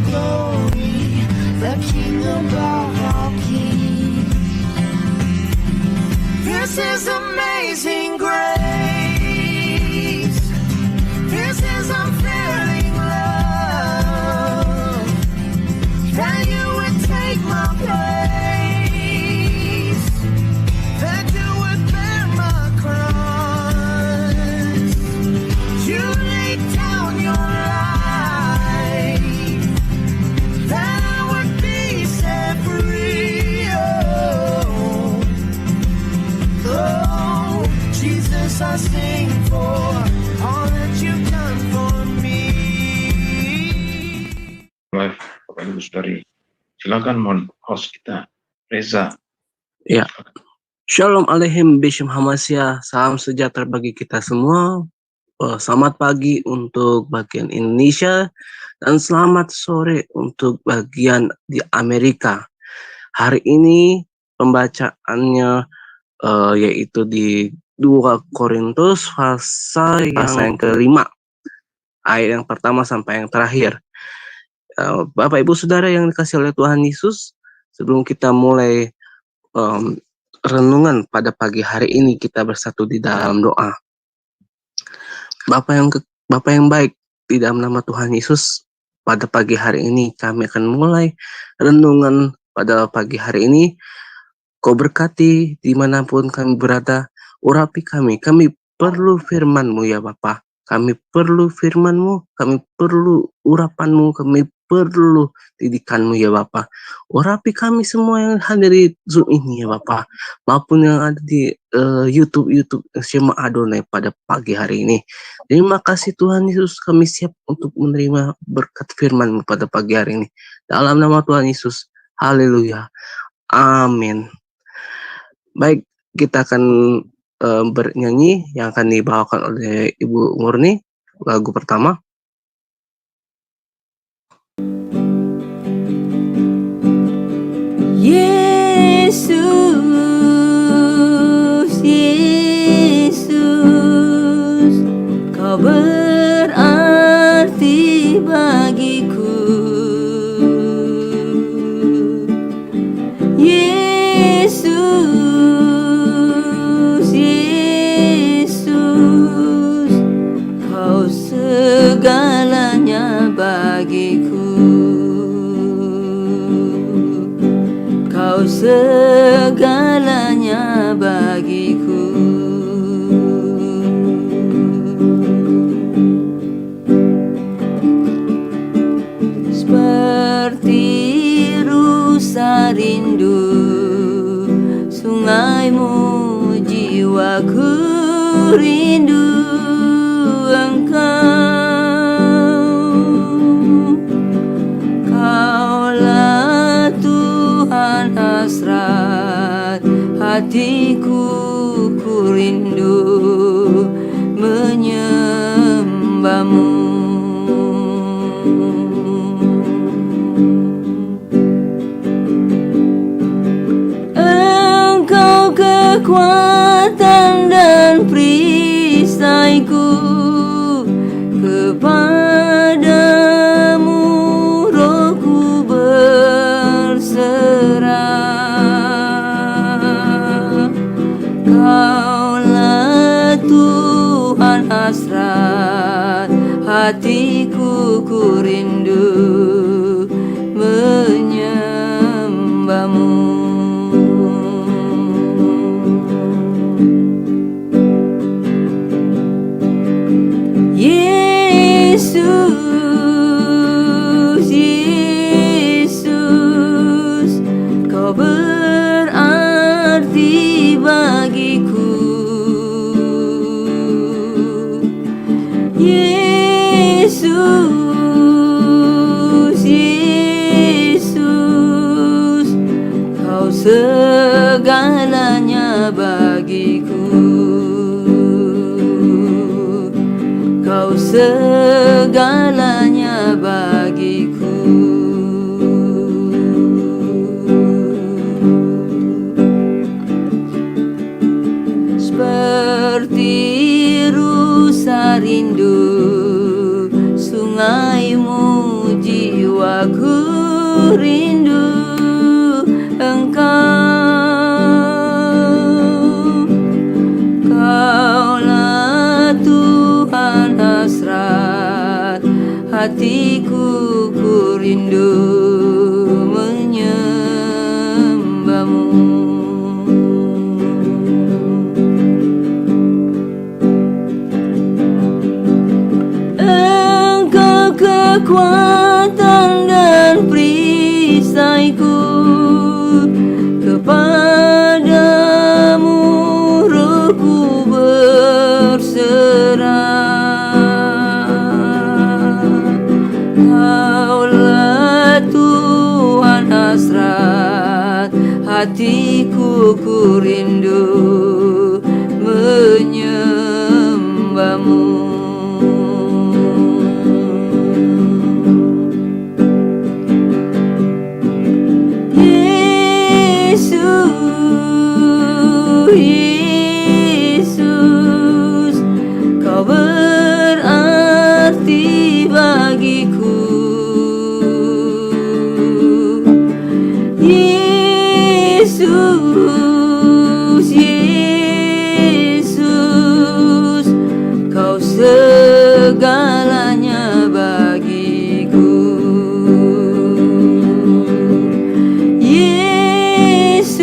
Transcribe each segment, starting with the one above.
glory, the King above all kings. This is amazing grace. This is unfailing love, that you would take my place, that you would bear my cross. You laid down your life, that I would be set free. Oh, Jesus, I sing for all that you've done for me. Live Bapak Ibu Saudari, silakan mohon host kita Reza. Ya, Shalom Aleichem Bisham Hamasya, salam sejahtera bagi kita semua. Selamat pagi untuk bagian Indonesia dan selamat sore untuk bagian di Amerika. Hari ini pembacaannya yaitu di 2 Korintus pasal yang kelima, ayat yang pertama sampai yang terakhir. Bapak Ibu Saudara yang dikasihi oleh Tuhan Yesus, sebelum kita mulai renungan pada pagi hari ini, kita bersatu di dalam doa. Bapa yang baik, di dalam nama Tuhan Yesus, pada pagi hari ini kami akan mulai renungan pada pagi hari ini. Kau berkati dimanapun kami berada, urapi kami perlu firman-Mu ya Bapa. Kami perlu firman-Mu, kami perlu urapan-Mu, kami perlu didikan-Mu ya Bapa. Urapi kami semua yang hadir di Zoom ini ya Bapa, maupun yang ada di YouTube Shema Adonai pada pagi hari ini. Terima kasih Tuhan Yesus, kami siap untuk menerima berkat firman-Mu pada pagi hari ini. Dalam nama Tuhan Yesus, haleluya, amin. Baik, kita akan bernyanyi yang akan dibawakan oleh Ibu Murni, lagu pertama. Yesus, Yesus, Kau berarti bagiku. Yesus, Yesus, Kau segalanya bagiku. Kau segalanya bagiku. Seperti rusa rindu sungaimu, jiwaku rindu Engkau. Kaulah Tuhan hasrat hatiku, ku rindu menyembah-Mu. Engkau kekuatan dan perisaiku, kepadamu rohku berserah. Kaulah Tuhan hasrat hatiku, ku rindu menyembah-Mu. Yesus, Yesus, Kau berarti bagiku. Yesus, Yesus, Kau segalanya bagiku. Kau segalanya bagiku. Seperti rusa rindu sungaimu, jiwaku rindu Engkau. Kaulah Tuhan hasrat hatiku, ku rindu menyembahmu. Engkau kekuatan dan perisaiku, kepadamu rohku berserah. Kaulah Tuhan hasrat hatiku, ku rindu menyembahmu. Yesus, kau berarti bagiku. Yesus, Yesus, kau segalanya bagiku. Yesus,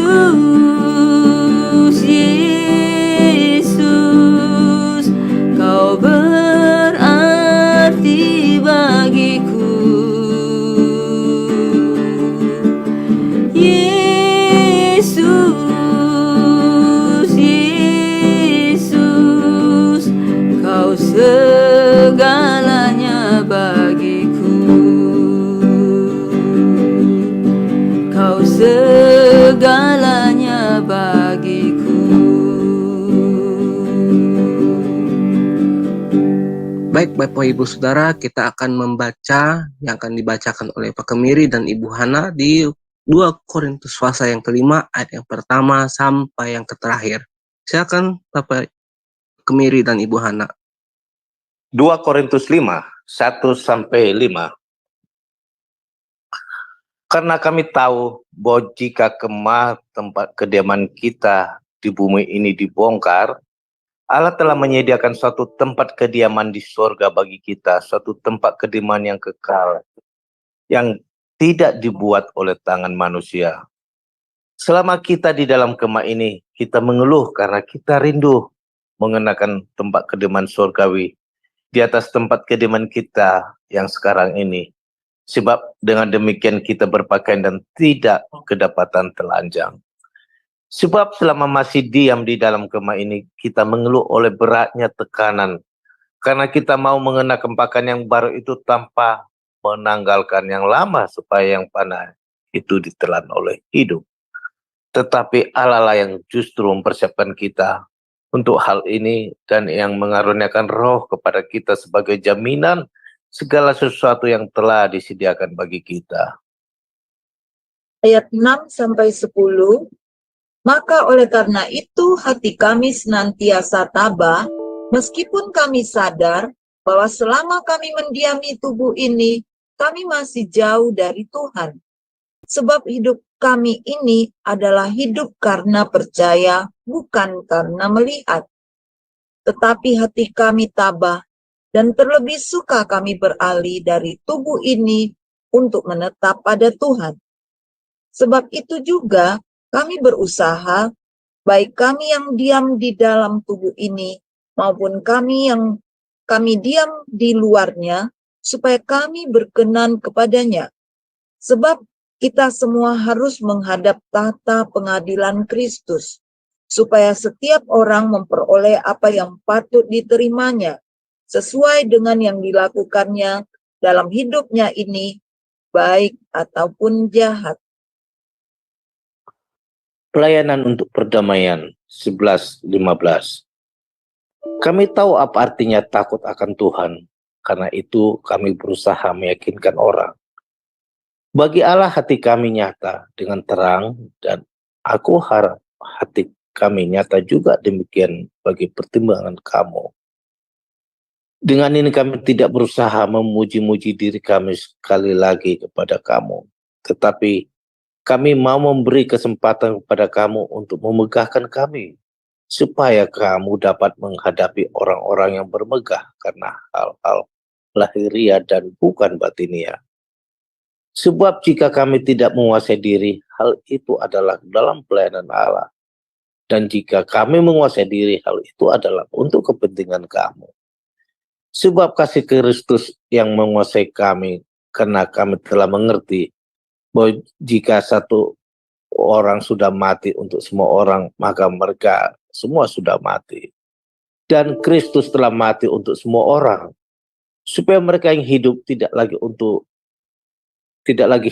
Yesus, kau berarti bagiku. Yesus, Yesus, kau segalanya bagiku. Kau segalanya bagiku. Baik Bapak Ibu Saudara, kita akan membaca yang akan dibacakan oleh Pak Kemiri dan Ibu Hana di 2 Korintus pasal yang kelima, ayat yang pertama sampai yang terakhir. Silakan Bapak Kemiri dan Ibu Hana. 2 Korintus 5, 1-5. Karena kami tahu bahwa jika kemah tempat kediaman kita di bumi ini dibongkar, Allah telah menyediakan suatu tempat kediaman di surga bagi kita, suatu tempat kediaman yang kekal, yang tidak dibuat oleh tangan manusia. Selama kita di dalam kemah ini, kita mengeluh karena kita rindu mengenakan tempat kediaman surgawi di atas tempat kediaman kita yang sekarang ini. Sebab dengan demikian kita berpakaian dan tidak kedapatan telanjang. Sebab selama masih diam di dalam kemah ini, kita mengeluh oleh beratnya tekanan. Karena kita mau mengenakan pakaian yang baru itu tanpa menanggalkan yang lama, supaya yang panah itu ditelan oleh hidup. Tetapi Allah lah yang justru mempersiapkan kita untuk hal ini, dan yang mengaruniakan roh kepada kita sebagai jaminan segala sesuatu yang telah disediakan bagi kita. Ayat 6-10. Maka oleh karena itu hati kami senantiasa tabah, meskipun kami sadar bahwa selama kami mendiami tubuh ini, kami masih jauh dari Tuhan. Sebab hidup kami ini adalah hidup karena percaya, bukan karena melihat. Tetapi hati kami tabah, dan terlebih suka kami beralih dari tubuh ini untuk menetap pada Tuhan. Sebab itu juga kami berusaha, baik kami yang diam di dalam tubuh ini, maupun kami yang kami diam di luarnya, supaya kami berkenan kepadanya. Sebab kita semua harus menghadap tahta pengadilan Kristus, supaya setiap orang memperoleh apa yang patut diterimanya, sesuai dengan yang dilakukannya dalam hidupnya ini, baik ataupun jahat. Pelayanan untuk perdamaian 11-15. Kami tahu apa artinya takut akan Tuhan, karena itu kami berusaha meyakinkan orang. Bagi Allah hati kami nyata dengan terang, dan aku harap hati kami nyata juga demikian bagi pertimbangan kamu. Dengan ini kami tidak berusaha memuji-muji diri kami sekali lagi kepada kamu, tetapi kami mau memberi kesempatan kepada kamu untuk memegahkan kami, supaya kamu dapat menghadapi orang-orang yang bermegah karena hal-hal lahiriah dan bukan batinia. Sebab jika kami tidak menguasai diri, hal itu adalah dalam pelayanan Allah. Dan jika kami menguasai diri, hal itu adalah untuk kepentingan kamu. Sebab kasih Kristus yang menguasai kami, karena kami telah mengerti bahwa jika satu orang sudah mati untuk semua orang, maka mereka semua sudah mati. Dan Kristus telah mati untuk semua orang, supaya mereka yang hidup tidak lagi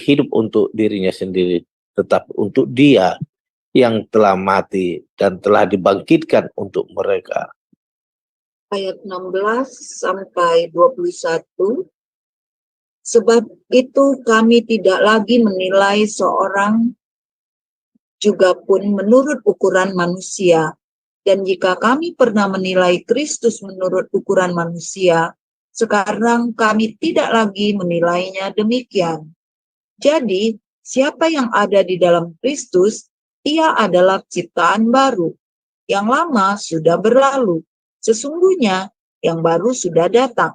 hidup untuk dirinya sendiri, tetapi untuk Dia yang telah mati dan telah dibangkitkan untuk mereka. Ayat 16 sampai 21. Sebab itu kami tidak lagi menilai seorang juga pun menurut ukuran manusia. Dan jika kami pernah menilai Kristus menurut ukuran manusia, sekarang kami tidak lagi menilainya demikian. Jadi, siapa yang ada di dalam Kristus, ia adalah ciptaan baru. Yang lama sudah berlalu, sesungguhnya yang baru sudah datang.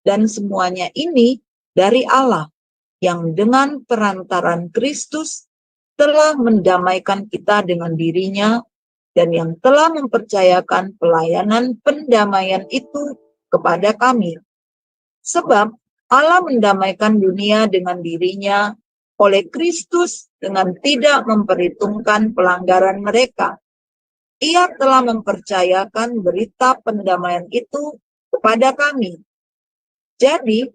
Dan semuanya ini dari Allah, yang dengan perantaran Kristus telah mendamaikan kita dengan dirinya, dan yang telah mempercayakan pelayanan pendamaian itu kepada kami. Sebab Allah mendamaikan dunia dengan dirinya oleh Kristus dengan tidak memperhitungkan pelanggaran mereka. Ia telah mempercayakan berita pendamaian itu kepada kami. Jadi,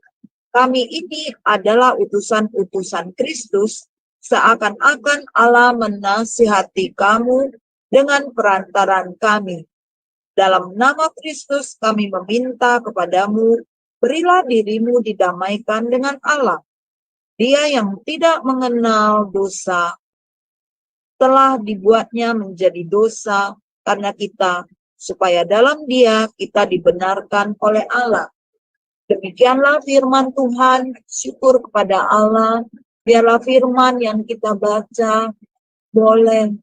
kami ini adalah utusan-utusan Kristus, seakan-akan Allah menasihati kamu dengan perantaran kami. Dalam nama Kristus kami meminta kepadamu, berilah dirimu didamaikan dengan Allah. Dia yang tidak mengenal dosa telah dibuatnya menjadi dosa karena kita, supaya dalam Dia kita dibenarkan oleh Allah. Demikianlah firman Tuhan. Syukur kepada Allah. Biarlah firman yang kita baca boleh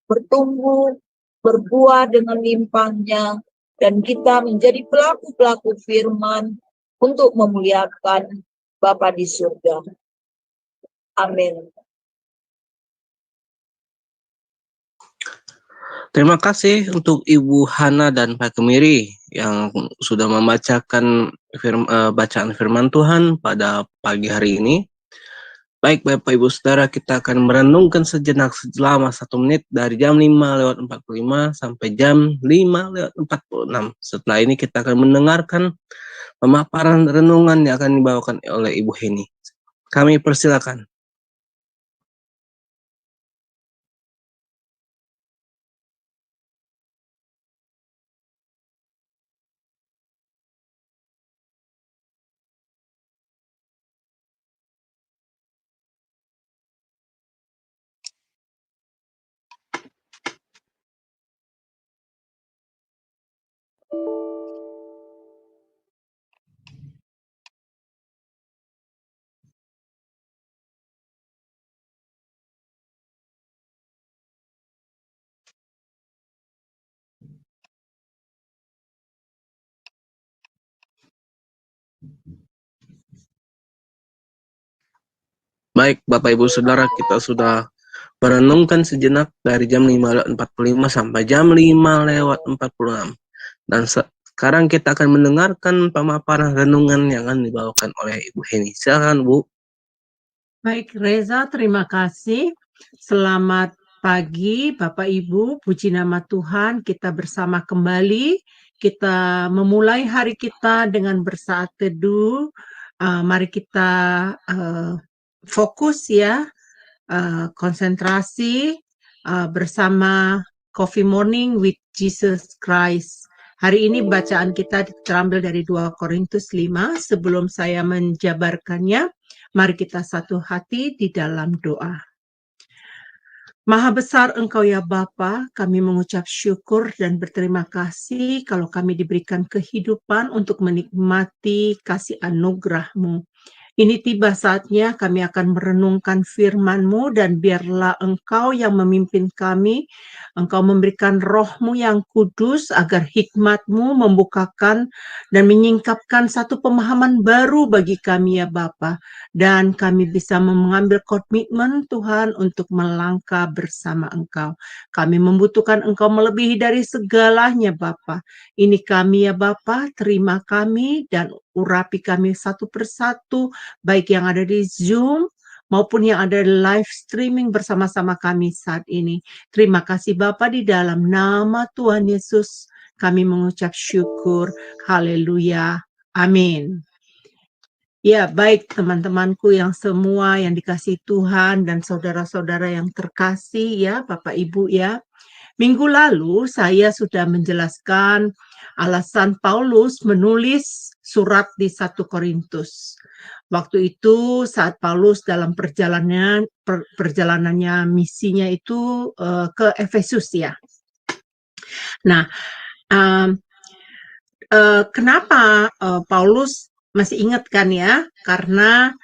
bertumbuh, berbuah dengan limpahnya, dan kita menjadi pelaku-pelaku firman untuk memuliakan Bapa di surga. Amin. Terima kasih untuk Ibu Hana dan Pak Kemiri yang sudah membacakan bacaan firman Tuhan pada pagi hari ini. Baik Bapak Ibu Saudara, kita akan merenungkan sejenak selama 1 menit dari jam 5:45 sampai jam 5:46. Setelah ini kita akan mendengarkan pemaparan renungan yang akan dibawakan oleh Ibu Heni. Kami persilakan. Baik, Bapak Ibu Saudara, kita sudah merenungkan sejenak dari jam 5:45 sampai jam 5:46. Dan sekarang kita akan mendengarkan pemaparan renungan yang akan dibawakan oleh Ibu Heni. Silakan, Bu. Baik, Reza, terima kasih. Selamat pagi, Bapak Ibu. Puji nama Tuhan, kita bersama kembali. Kita memulai hari kita dengan bersaat teduh. Mari kita fokus ya, konsentrasi bersama Coffee Morning with Jesus Christ. Hari ini bacaan kita terambil dari 2 Korintus 5. Sebelum saya menjabarkannya, mari kita satu hati di dalam doa. Maha besar Engkau ya Bapa, kami mengucap syukur dan berterima kasih kalau kami diberikan kehidupan untuk menikmati kasih anugerah-Mu. Ini tiba saatnya kami akan merenungkan firman-Mu dan biarlah Engkau yang memimpin kami. Engkau memberikan roh-Mu yang kudus agar hikmat-Mu membukakan dan menyingkapkan satu pemahaman baru bagi kami ya Bapa. Dan kami bisa mengambil komitmen Tuhan untuk melangkah bersama Engkau. Kami membutuhkan Engkau melebihi dari segalanya Bapa. Ini kami ya Bapa, terima kami dan urapi kami satu persatu, baik yang ada di Zoom maupun yang ada di live streaming bersama-sama kami saat ini. Terima kasih Bapa, di dalam nama Tuhan Yesus kami mengucap syukur. Haleluya. Amin. Ya, baik teman-temanku yang semua yang dikasihi Tuhan dan saudara-saudara yang terkasih ya, Bapak Ibu ya. Minggu lalu saya sudah menjelaskan alasan Paulus menulis surat di 1 Korintus. Waktu itu saat Paulus dalam perjalanannya misinya itu ke Efesus ya. Nah, kenapa Paulus masih ingat kan ya? Karena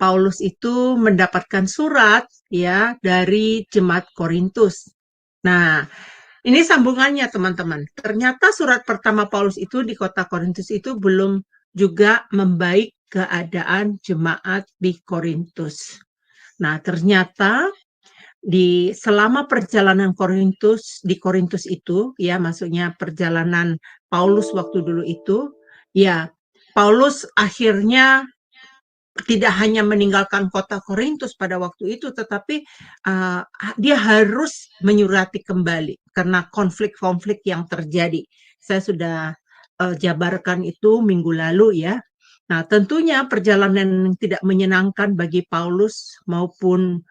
Paulus itu mendapatkan surat ya dari jemaat Korintus. Nah, ini sambungannya teman-teman. Ternyata surat pertama Paulus itu di kota Korintus itu belum juga membaik keadaan jemaat di Korintus. Nah, ternyata selama perjalanan di Korintus itu, ya maksudnya perjalanan Paulus waktu dulu itu, ya Paulus akhirnya tidak hanya meninggalkan kota Korintus pada waktu itu, tetapi dia harus menyurati kembali karena konflik-konflik yang terjadi. Saya sudah jabarkan itu minggu lalu ya. Nah, tentunya perjalanan yang tidak menyenangkan bagi Paulus maupun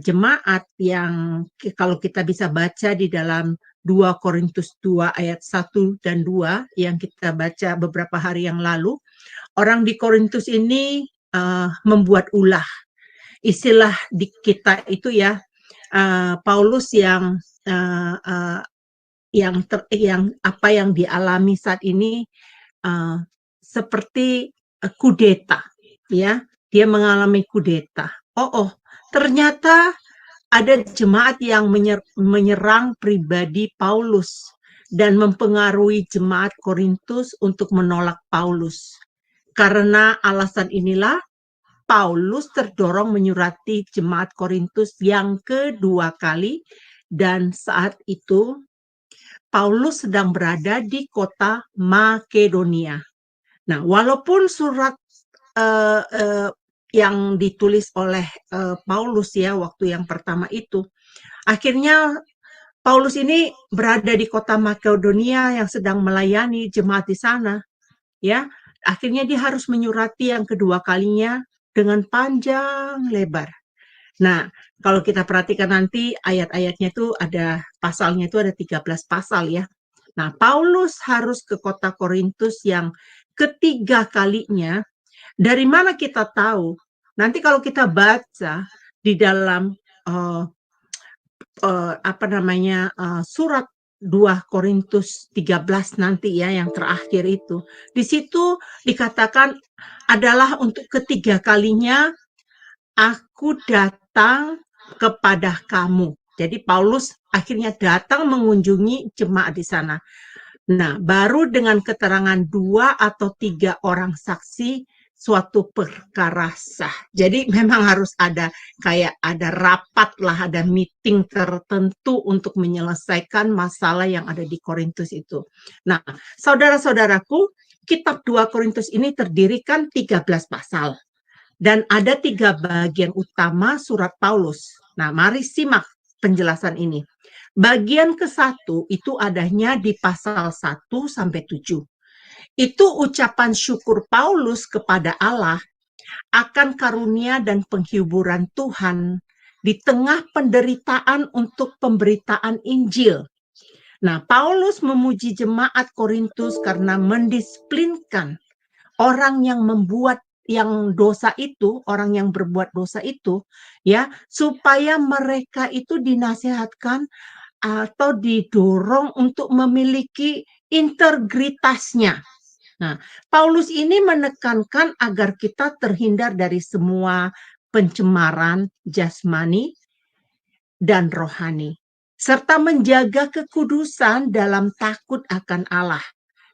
jemaat yang kalau kita bisa baca di dalam 2 Korintus 2 ayat 1 dan 2 yang kita baca beberapa hari yang lalu, orang di Korintus ini membuat ulah. Istilah di kita itu ya, Paulus yang apa yang dialami saat ini seperti kudeta, ya. Dia mengalami kudeta. Ternyata ada jemaat yang menyerang pribadi Paulus dan mempengaruhi jemaat Korintus untuk menolak Paulus. Karena alasan inilah Paulus terdorong menyurati jemaat Korintus yang kedua kali, dan saat itu Paulus sedang berada di kota Makedonia. Nah, walaupun surat yang ditulis oleh Paulus ya waktu yang pertama itu, akhirnya Paulus ini berada di kota Makedonia yang sedang melayani jemaat di sana, ya. Akhirnya dia harus menyurati yang kedua kalinya dengan panjang lebar. Nah, kalau kita perhatikan nanti ayat-ayatnya itu pasalnya itu ada 13 pasal ya. Nah, Paulus harus ke kota Korintus yang ketiga kalinya. Dari mana kita tahu? Nanti kalau kita baca di dalam surat 2 Korintus 13 nanti ya yang terakhir itu. Di situ dikatakan adalah untuk ketiga kalinya aku datang kepada kamu. Jadi Paulus akhirnya datang mengunjungi jemaat di sana. Nah, baru dengan keterangan 2 atau 3 orang saksi suatu perkara sah. Jadi memang harus ada rapat lah, ada meeting tertentu untuk menyelesaikan masalah yang ada di Korintus itu. Nah, saudara-saudaraku, kitab 2 Korintus ini terdirikan 13 pasal. Dan ada 3 bagian utama surat Paulus. Nah, mari simak penjelasan ini. Bagian ke-1 itu adanya di pasal 1 sampai 7. Itu ucapan syukur Paulus kepada Allah akan karunia dan penghiburan Tuhan di tengah penderitaan untuk pemberitaan Injil. Nah, Paulus memuji jemaat Korintus karena mendisiplinkan orang yang berbuat dosa itu, ya, supaya mereka itu dinasihatkan atau didorong untuk memiliki integritasnya. Nah, Paulus ini menekankan agar kita terhindar dari semua pencemaran jasmani dan rohani, serta menjaga kekudusan dalam takut akan Allah.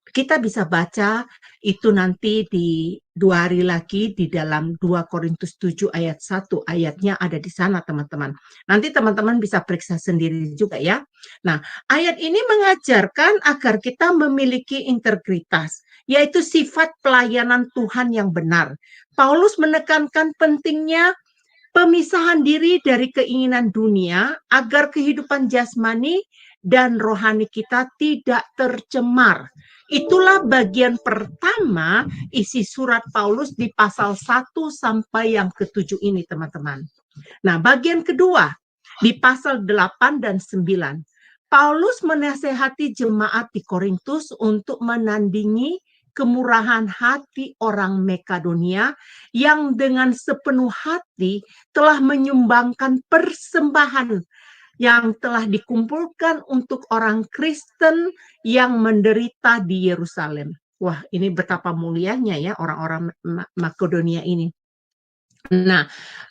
Kita bisa baca itu nanti di 2 hari lagi di dalam 2 Korintus 7 ayat 1. Ayatnya ada di sana, teman-teman. Nanti teman-teman bisa periksa sendiri juga ya. Nah, ayat ini mengajarkan agar kita memiliki integritas, yaitu sifat pelayanan Tuhan yang benar. Paulus menekankan pentingnya pemisahan diri dari keinginan dunia agar kehidupan jasmani dan rohani kita tidak tercemar. Itulah bagian pertama isi surat Paulus di pasal 1 sampai yang ke-7 ini, teman-teman. Nah, bagian kedua di pasal 8 dan 9. Paulus menasehati jemaat di Korintus untuk menandingi kemurahan hati orang Makedonia yang dengan sepenuh hati telah menyumbangkan persembahan yang telah dikumpulkan untuk orang Kristen yang menderita di Yerusalem. Wah, ini betapa mulianya ya orang-orang Makedonia ini. Nah,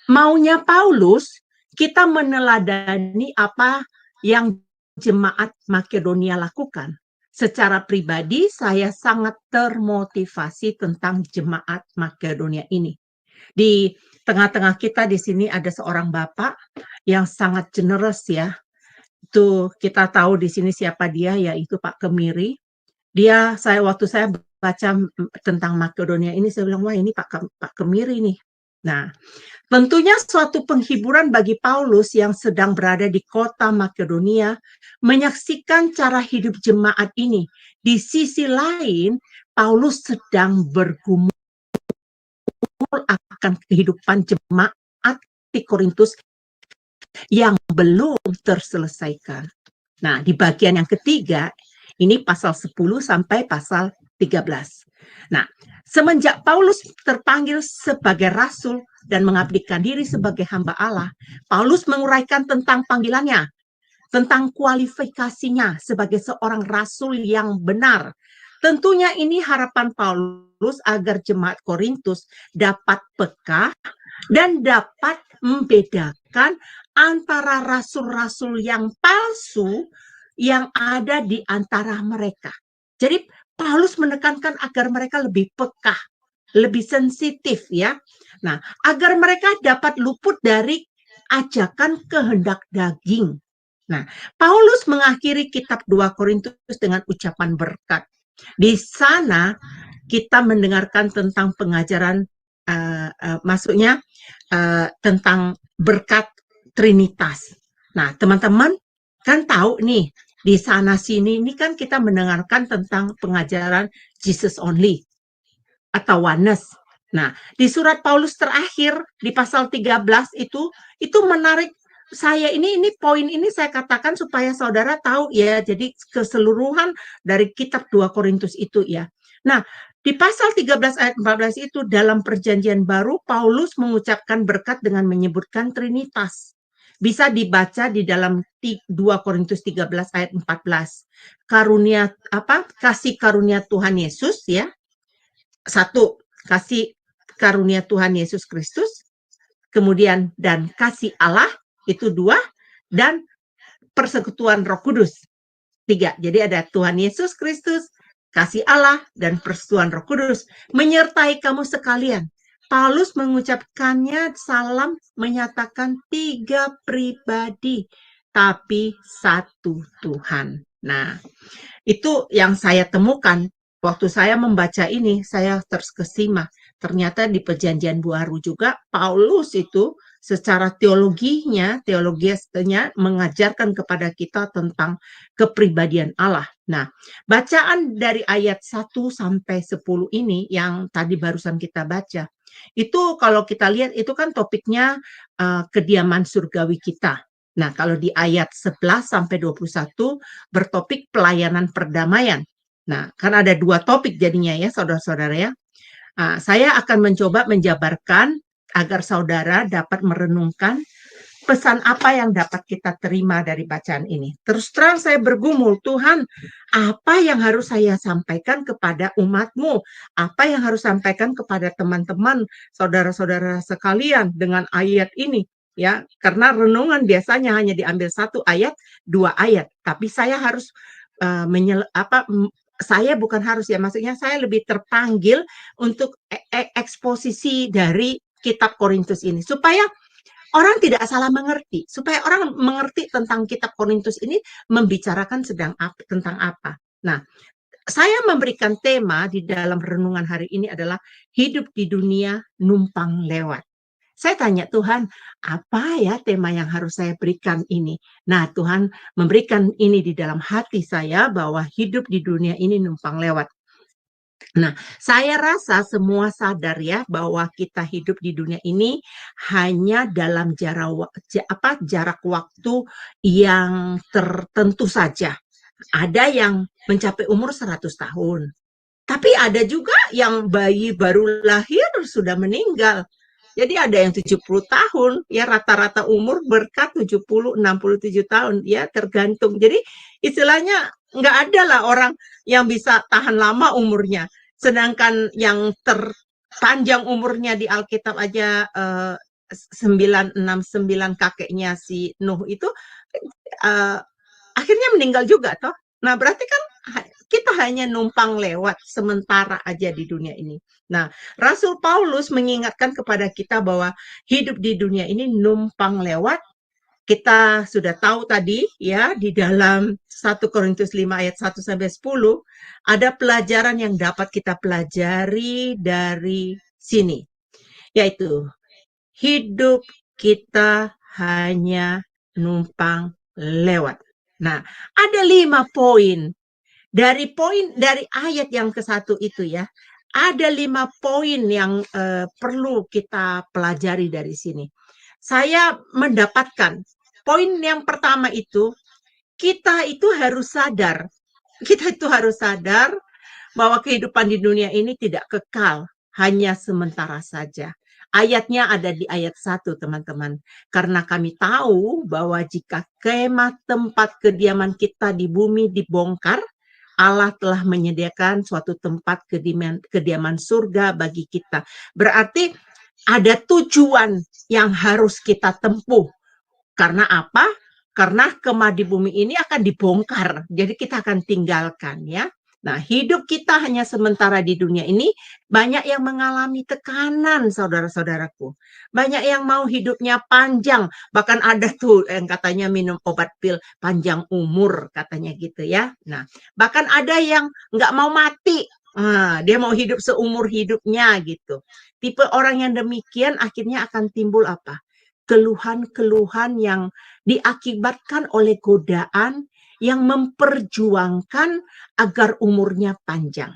maunya Paulus kita meneladani apa yang jemaat Makedonia lakukan. Secara pribadi saya sangat termotivasi tentang jemaat Makedonia ini. Di tengah-tengah kita di sini ada seorang bapak yang sangat generous ya. Itu kita tahu di sini siapa dia, yaitu Pak Kemiri. Waktu saya baca tentang Makedonia ini, saya bilang, wah ini Pak Kemiri nih. Nah, tentunya suatu penghiburan bagi Paulus yang sedang berada di kota Makedonia menyaksikan cara hidup jemaat ini. Di sisi lain, Paulus sedang bergumul akan kehidupan jemaat di Korintus yang belum terselesaikan. Nah, di bagian yang ketiga, ini pasal 10 sampai pasal 13. Nah, semenjak Paulus terpanggil sebagai rasul dan mengabdikan diri sebagai hamba Allah, Paulus menguraikan tentang panggilannya, tentang kualifikasinya sebagai seorang rasul yang benar. Tentunya ini harapan Paulus agar jemaat Korintus dapat peka dan dapat membedakan antara rasul-rasul yang palsu yang ada di antara mereka. Jadi Paulus menekankan agar mereka lebih peka, lebih sensitif ya. Nah, agar mereka dapat luput dari ajakan kehendak daging. Nah, Paulus mengakhiri kitab 2 Korintus dengan ucapan berkat. Di sana kita mendengarkan tentang pengajaran, maksudnya tentang berkat Trinitas. Nah, teman-teman kan tahu nih, di sana-sini ini kan kita mendengarkan tentang pengajaran Jesus only atau oneness. Nah, di surat Paulus terakhir di pasal 13 itu menarik. Saya ini poin ini saya katakan supaya saudara tahu ya, jadi keseluruhan dari kitab 2 Korintus itu ya. Nah, di pasal 13 ayat 14 itu dalam perjanjian baru Paulus mengucapkan berkat dengan menyebutkan Trinitas. Bisa dibaca di dalam 2 Korintus 13 ayat 14. Karunia kasih karunia Tuhan Yesus ya. 1, kasih karunia Tuhan Yesus Kristus. Kemudian dan kasih Allah itu 2, dan persekutuan Roh Kudus 3. Jadi ada Tuhan Yesus Kristus, kasih Allah, dan persekutuan Roh Kudus menyertai kamu sekalian. Paulus mengucapkannya salam menyatakan 3 pribadi, tapi 1 Tuhan. Nah, itu yang saya temukan waktu saya membaca ini, saya terkesima. Ternyata di perjanjian baru juga Paulus itu secara teologinya mengajarkan kepada kita tentang kepribadian Allah. Nah, bacaan dari ayat 1 sampai 10 ini yang tadi barusan kita baca, itu kalau kita lihat itu kan topiknya kediaman surgawi kita. Nah, kalau di ayat 11 sampai 21 bertopik pelayanan perdamaian. Nah, kan ada 2 topik jadinya ya, saudara-saudara ya. Saya akan mencoba menjabarkan agar saudara dapat merenungkan pesan apa yang dapat kita terima dari bacaan ini? Terus terang saya bergumul, Tuhan, apa yang harus saya sampaikan kepada umat-Mu? Apa yang harus sampaikan kepada teman-teman, saudara-saudara sekalian dengan ayat ini? Ya, karena renungan biasanya hanya diambil 1 ayat, 2 ayat, tapi saya harus saya bukan harus ya, maksudnya saya lebih terpanggil untuk eksposisi dari kitab Korintus ini supaya orang tidak salah mengerti, supaya orang mengerti tentang kitab Korintus ini membicarakan tentang apa. Nah, saya memberikan tema di dalam renungan hari ini adalah hidup di dunia numpang lewat. Saya tanya Tuhan, apa ya tema yang harus saya berikan ini? Nah, Tuhan memberikan ini di dalam hati saya bahwa hidup di dunia ini numpang lewat. Nah, saya rasa semua sadar ya bahwa kita hidup di dunia ini hanya dalam jarak waktu yang tertentu saja. Ada yang mencapai umur 100 tahun. Tapi ada juga yang bayi baru lahir sudah meninggal. Jadi ada yang 70 tahun, ya rata-rata umur berkat 70, 67 tahun, ya tergantung. Jadi istilahnya nggak ada lah orang yang bisa tahan lama umurnya. Sedangkan yang terpanjang umurnya di Alkitab aja 969 kakeknya si Nuh itu akhirnya meninggal juga toh. Nah, berarti kan kita hanya numpang lewat sementara aja di dunia ini. Nah, Rasul Paulus mengingatkan kepada kita bahwa hidup di dunia ini numpang lewat. Kita sudah tahu tadi ya di dalam 1 Korintus 5 ayat 1 sampai 10 ada pelajaran yang dapat kita pelajari dari sini, yaitu hidup kita hanya numpang lewat. Nah, ada 5 poin. Dari ayat yang ke-1 itu ya, ada 5 poin yang perlu kita pelajari dari sini. Saya mendapatkan poin yang pertama itu, kita itu harus sadar bahwa kehidupan di dunia ini tidak kekal, hanya sementara saja. Ayatnya ada di ayat 1, teman-teman. Karena kami tahu bahwa jika kemah tempat kediaman kita di bumi dibongkar, Allah telah menyediakan suatu tempat kediaman surga bagi kita. Berarti ada tujuan yang harus kita tempuh. Karena apa? Karena kemah di bumi ini akan dibongkar. Jadi kita akan tinggalkan ya. Nah, hidup kita hanya sementara di dunia ini, banyak yang mengalami tekanan, saudara-saudaraku. Banyak yang mau hidupnya panjang. Bahkan ada tuh yang katanya minum obat pil panjang umur, katanya gitu ya. Nah, bahkan ada yang nggak mau mati. Dia mau hidup seumur hidupnya gitu. Tipe orang yang demikian akhirnya akan timbul apa? Keluhan-keluhan yang diakibatkan oleh godaan yang memperjuangkan agar umurnya panjang.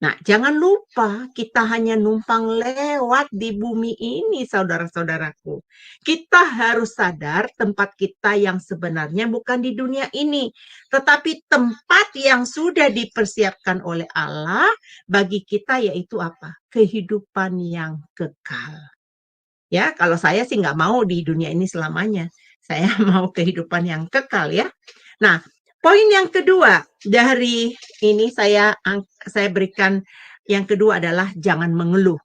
Nah, jangan lupa kita hanya numpang lewat di bumi ini, saudara-saudaraku. Kita harus sadar tempat kita yang sebenarnya bukan di dunia ini, tetapi tempat yang sudah dipersiapkan oleh Allah bagi kita, yaitu apa? Kehidupan yang kekal. Ya, kalau saya sih nggak mau di dunia ini selamanya. Saya mau kehidupan yang kekal ya. Nah, poin yang kedua dari ini saya berikan yang kedua adalah jangan mengeluh.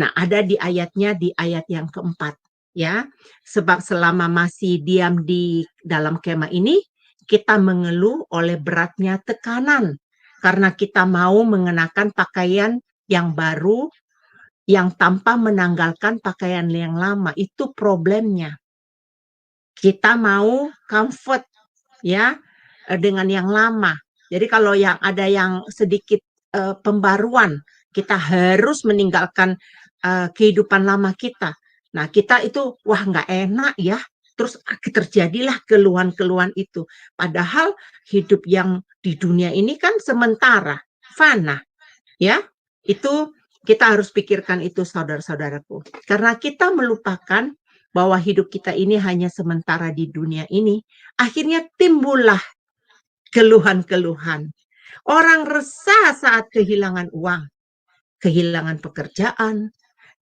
Nah, ada di ayatnya di ayat yang keempat ya. Sebab selama masih diam di dalam kemah ini, kita mengeluh oleh beratnya tekanan karena kita mau mengenakan pakaian yang baru yang tanpa menanggalkan pakaian yang lama. Itu problemnya. Kita mau comfort ya dengan yang lama. Jadi kalau yang ada yang sedikit pembaruan, kita harus meninggalkan kehidupan lama kita. Nah, kita itu wah nggak enak ya. Terus terjadilah keluhan-keluhan itu. Padahal hidup yang di dunia ini kan sementara, fana. Ya, itu kita harus pikirkan itu, saudara-saudaraku. Karena kita melupakan bahwa hidup kita ini hanya sementara di dunia ini, akhirnya timbullah keluhan-keluhan. Orang resah saat kehilangan uang, kehilangan pekerjaan,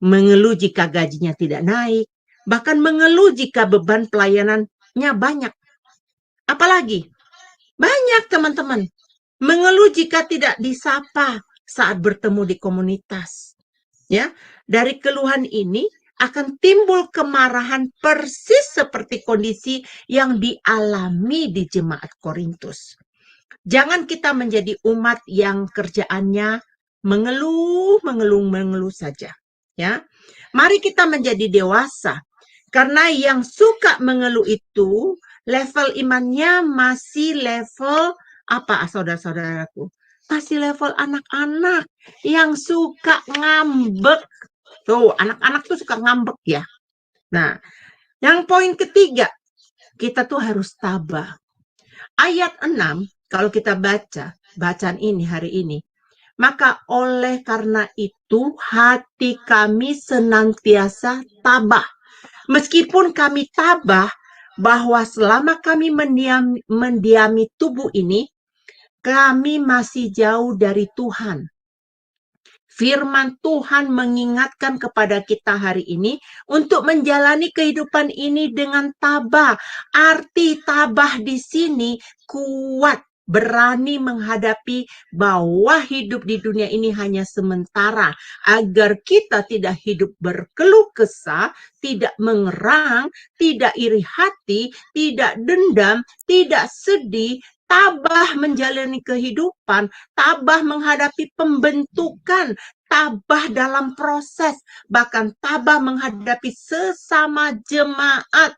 mengeluh jika gajinya tidak naik, bahkan mengeluh jika beban pelayanannya banyak. Apalagi banyak teman-teman mengeluh jika tidak disapa saat bertemu di komunitas. Ya, dari keluhan ini akan timbul kemarahan persis seperti kondisi yang dialami di jemaat Korintus. Jangan kita menjadi umat yang kerjaannya mengeluh saja. Ya, mari kita menjadi dewasa. Karena yang suka mengeluh itu level imannya masih level apa, saudara-saudaraku? Masih level anak-anak yang suka ngambek. Tuh, anak-anak tuh suka ngambek ya. Nah, yang poin ketiga, kita tuh harus tabah. Ayat 6, kalau kita baca, bacaan ini hari ini, maka oleh karena itu hati kami senantiasa tabah. Meskipun kami tabah bahwa selama kami mendiami tubuh ini, kami masih jauh dari Tuhan. Firman Tuhan mengingatkan kepada kita hari ini untuk menjalani kehidupan ini dengan tabah. Arti tabah di sini kuat, berani menghadapi bahwa hidup di dunia ini hanya sementara, agar kita tidak hidup berkeluh kesah, tidak mengerang, tidak iri hati, tidak dendam, tidak sedih, tabah menjalani kehidupan, tabah menghadapi pembentukan, tabah dalam proses, bahkan tabah menghadapi sesama jemaat.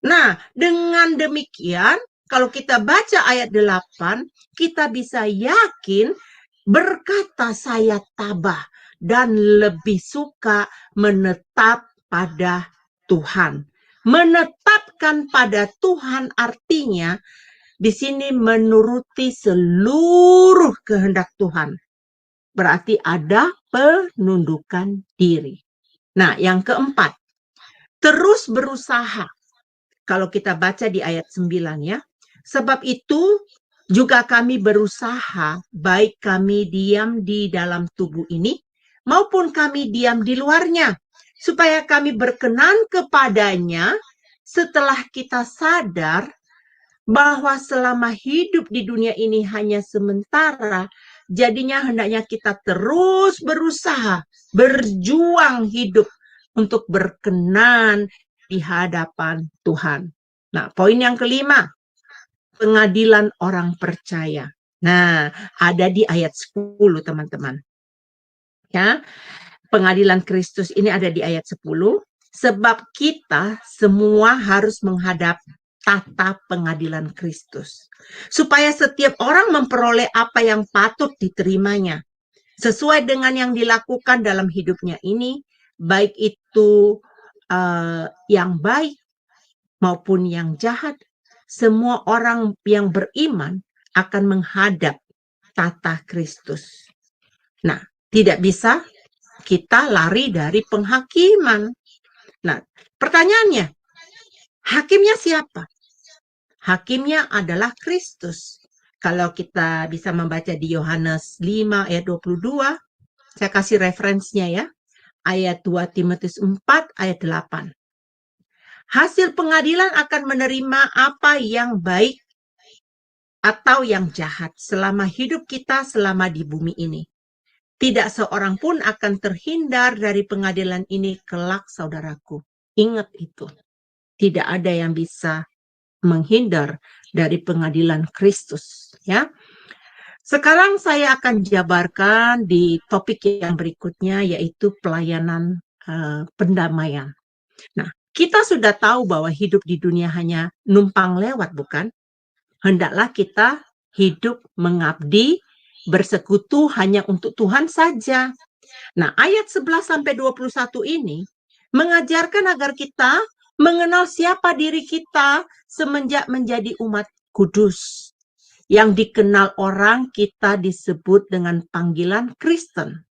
Nah, dengan demikian, kalau kita baca ayat 8, kita bisa yakin berkata saya tabah dan lebih suka menetap pada Tuhan. Menetapkan pada Tuhan artinya di sini menuruti seluruh kehendak Tuhan. Berarti ada penundukan diri. Nah, yang keempat, terus berusaha. Kalau kita baca di ayat 9 ya. Sebab itu juga kami berusaha, baik kami diam di dalam tubuh ini, maupun kami diam di luarnya, supaya kami berkenan kepadanya setelah kita sadar bahwa selama hidup di dunia ini hanya sementara, jadinya hendaknya kita terus berusaha, berjuang hidup untuk berkenan di hadapan Tuhan. Nah, poin yang kelima, pengadilan orang percaya. Nah, ada di ayat 10, teman-teman. Ya, pengadilan Kristus ini ada di ayat 10, sebab kita semua harus menghadap tata pengadilan Kristus, supaya setiap orang memperoleh apa yang patut diterimanya, sesuai dengan yang dilakukan dalam hidupnya ini, baik itu yang baik maupun yang jahat. Semua orang yang beriman akan menghadap tata Kristus. Nah, tidak bisa kita lari dari penghakiman. Nah, pertanyaannya, hakimnya siapa? Hakimnya adalah Kristus. Kalau kita bisa membaca di Yohanes 5 ayat 22, saya kasih referensinya ya. Ayat 2 Timotius 4 ayat 8. Hasil pengadilan akan menerima apa yang baik atau yang jahat selama hidup kita selama di bumi ini. Tidak seorang pun akan terhindar dari pengadilan ini kelak, saudaraku. Ingat itu. Tidak ada yang bisa menghindar dari pengadilan Kristus, ya. Sekarang saya akan jabarkan di topik yang berikutnya, yaitu pelayanan pendamaian. Nah, kita sudah tahu bahwa hidup di dunia hanya numpang lewat, bukan? Hendaklah kita hidup mengabdi, bersekutu hanya untuk Tuhan saja. Nah, ayat 11-21 ini mengajarkan agar kita mengenal siapa diri kita semenjak menjadi umat kudus. Yang dikenal orang kita disebut dengan panggilan Kristen.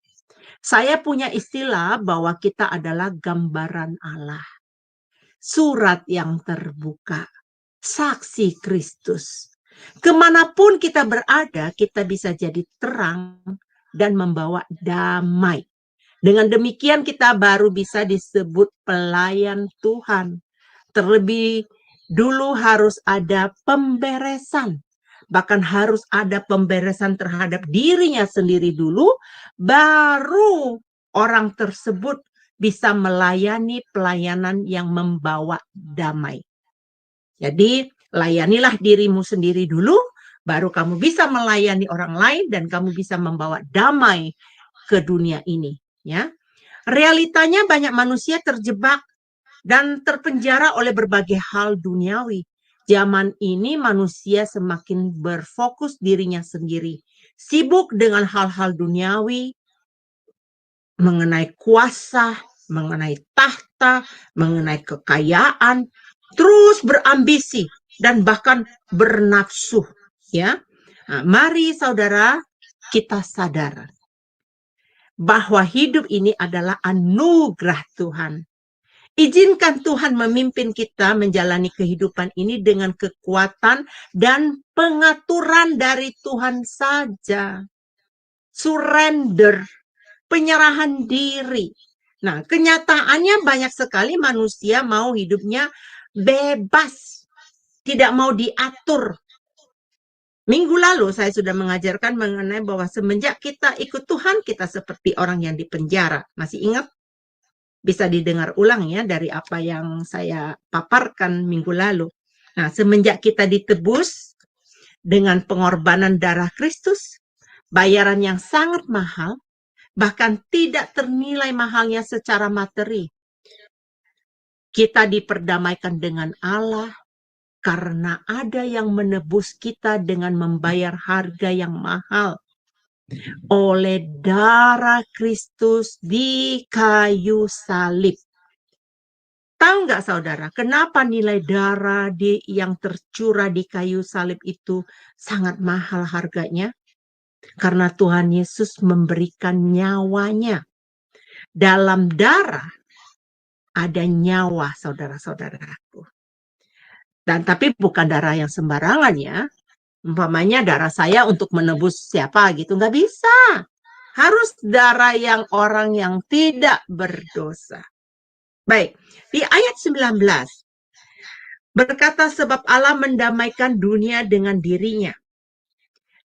Saya punya istilah bahwa kita adalah gambaran Allah. Surat yang terbuka. Saksi Kristus. Kemanapun kita berada, kita bisa jadi terang dan membawa damai. Dengan demikian kita baru bisa disebut pelayan Tuhan. Terlebih dulu harus ada pemberesan. Bahkan harus ada pemberesan terhadap dirinya sendiri dulu, baru orang tersebut bisa melayani pelayanan yang membawa damai. Jadi, layanilah dirimu sendiri dulu, baru kamu bisa melayani orang lain dan kamu bisa membawa damai ke dunia ini. Ya, realitanya banyak manusia terjebak dan terpenjara oleh berbagai hal duniawi. Zaman ini manusia semakin berfokus dirinya sendiri, sibuk dengan hal-hal duniawi, mengenai kuasa, mengenai tahta, mengenai kekayaan, terus berambisi dan bahkan bernafsu. Ya, nah, mari saudara kita sadar bahwa hidup ini adalah anugerah Tuhan. Izinkan Tuhan memimpin kita menjalani kehidupan ini dengan kekuatan dan pengaturan dari Tuhan saja. Surrender, penyerahan diri. Nah, kenyataannya banyak sekali manusia mau hidupnya bebas, tidak mau diatur. Minggu lalu saya sudah mengajarkan mengenai bahwa semenjak kita ikut Tuhan, kita seperti orang yang dipenjara. Masih ingat? Bisa didengar ulang ya dari apa yang saya paparkan minggu lalu. Nah, semenjak kita ditebus dengan pengorbanan darah Kristus, bayaran yang sangat mahal, bahkan tidak ternilai mahalnya secara materi. Kita diperdamaikan dengan Allah karena ada yang menebus kita dengan membayar harga yang mahal. Oleh darah Kristus di kayu salib. Tahu nggak saudara, kenapa nilai darah yang tercurah di kayu salib itu sangat mahal harganya? Karena Tuhan Yesus memberikan nyawanya. Dalam darah ada nyawa, saudara-saudaraku. Dan tapi bukan darah yang sembarangan ya. Umpamanya darah saya untuk menebus siapa gitu, nggak bisa. Harus darah yang orang yang tidak berdosa. Baik, di ayat 19. Berkata sebab Allah mendamaikan dunia dengan dirinya.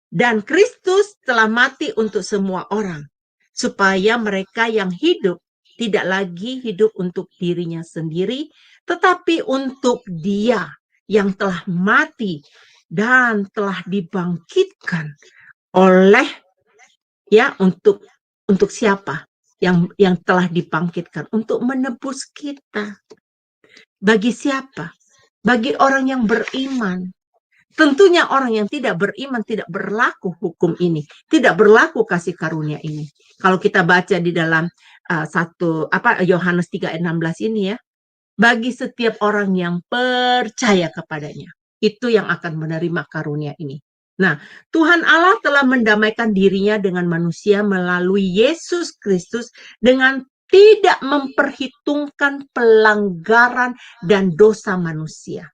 Dan Kristus telah mati untuk semua orang. Supaya mereka yang hidup tidak lagi hidup untuk dirinya sendiri. Tetapi untuk Dia yang telah mati dan telah dibangkitkan oleh ya untuk siapa yang telah dibangkitkan untuk menebus kita. Bagi siapa? Bagi orang yang beriman. Tentunya orang yang tidak beriman tidak berlaku hukum ini, tidak berlaku kasih karunia ini. Kalau kita baca di dalam Yohanes 3 ayat 16 ini ya, bagi setiap orang yang percaya kepadanya, itu yang akan menerima karunia ini. Nah, Tuhan Allah telah mendamaikan dirinya dengan manusia melalui Yesus Kristus dengan tidak memperhitungkan pelanggaran dan dosa manusia.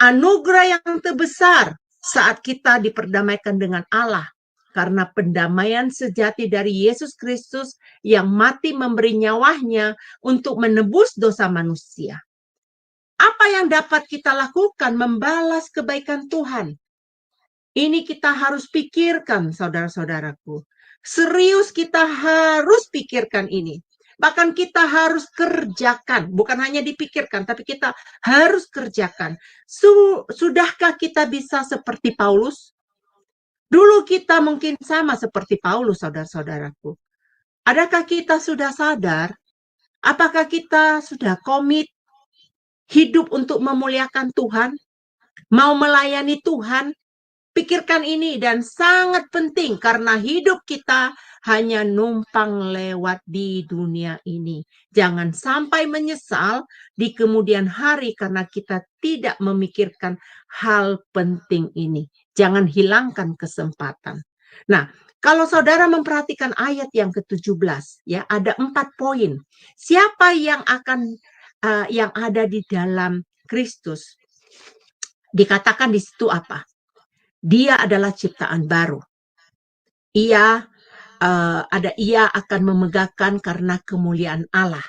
Anugerah yang terbesar saat kita diperdamaikan dengan Allah karena pendamaian sejati dari Yesus Kristus yang mati memberi nyawanya untuk menebus dosa manusia. Apa yang dapat kita lakukan? Membalas kebaikan Tuhan. Ini kita harus pikirkan, saudara-saudaraku. Serius kita harus pikirkan ini. Bahkan kita harus kerjakan. Bukan hanya dipikirkan, tapi kita harus kerjakan. Sudahkah kita bisa seperti Paulus? Dulu kita mungkin sama seperti Paulus, saudara-saudaraku. Adakah kita sudah sadar? Apakah kita sudah komit hidup untuk memuliakan Tuhan? Mau melayani Tuhan? Pikirkan ini dan sangat penting karena hidup kita hanya numpang lewat di dunia ini. Jangan sampai menyesal di kemudian hari karena kita tidak memikirkan hal penting ini. Jangan hilangkan kesempatan. Nah, kalau saudara memperhatikan ayat yang ke-17, ya ada 4 poin. Siapa yang akan yang ada di dalam Kristus? Dikatakan di situ apa? Dia adalah ciptaan baru. Ia ada ia akan memegahkan karena kemuliaan Allah.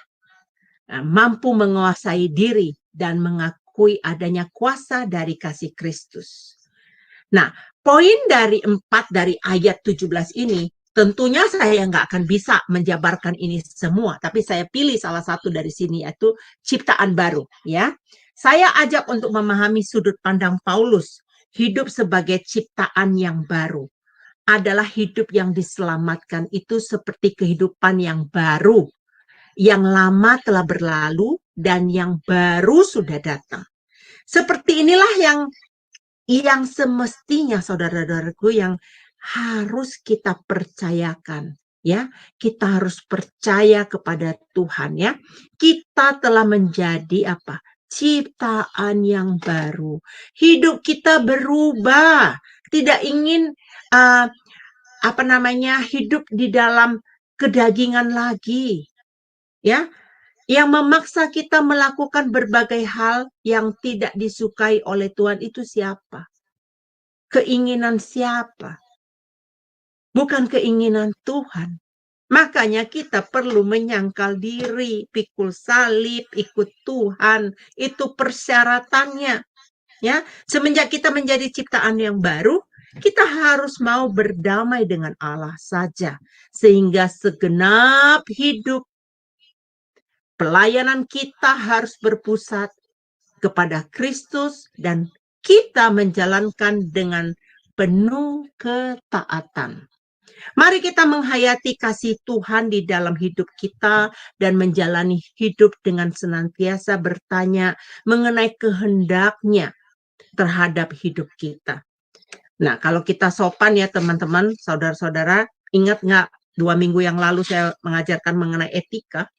Mampu menguasai diri dan mengakui adanya kuasa dari kasih Kristus. Nah, poin dari 4 dari ayat 17 ini, tentunya saya nggak akan bisa menjabarkan ini semua, tapi saya pilih salah satu dari sini, yaitu ciptaan baru. Ya, saya ajak untuk memahami sudut pandang Paulus, hidup sebagai ciptaan yang baru. Adalah hidup yang diselamatkan itu seperti kehidupan yang baru. Yang lama telah berlalu dan yang baru sudah datang. Seperti inilah yang semestinya saudara-saudaraku yang harus kita percayakan, ya. Kita harus percaya kepada Tuhan, ya. Kita telah menjadi apa? Ciptaan yang baru. Hidup kita berubah. Tidak ingin hidup di dalam kedagingan lagi. Ya, yang memaksa kita melakukan berbagai hal yang tidak disukai oleh Tuhan itu siapa? Keinginan siapa? Bukan keinginan Tuhan. Makanya kita perlu menyangkal diri, pikul salib, ikut Tuhan. Itu persyaratannya. Ya, semenjak kita menjadi ciptaan yang baru, kita harus mau berdamai dengan Allah saja. Sehingga segenap hidup pelayanan kita harus berpusat kepada Kristus dan kita menjalankan dengan penuh ketaatan. Mari kita menghayati kasih Tuhan di dalam hidup kita dan menjalani hidup dengan senantiasa bertanya mengenai kehendaknya terhadap hidup kita. Nah, kalau kita sopan ya teman-teman, saudara-saudara, ingat nggak 2 minggu yang lalu saya mengajarkan mengenai etika?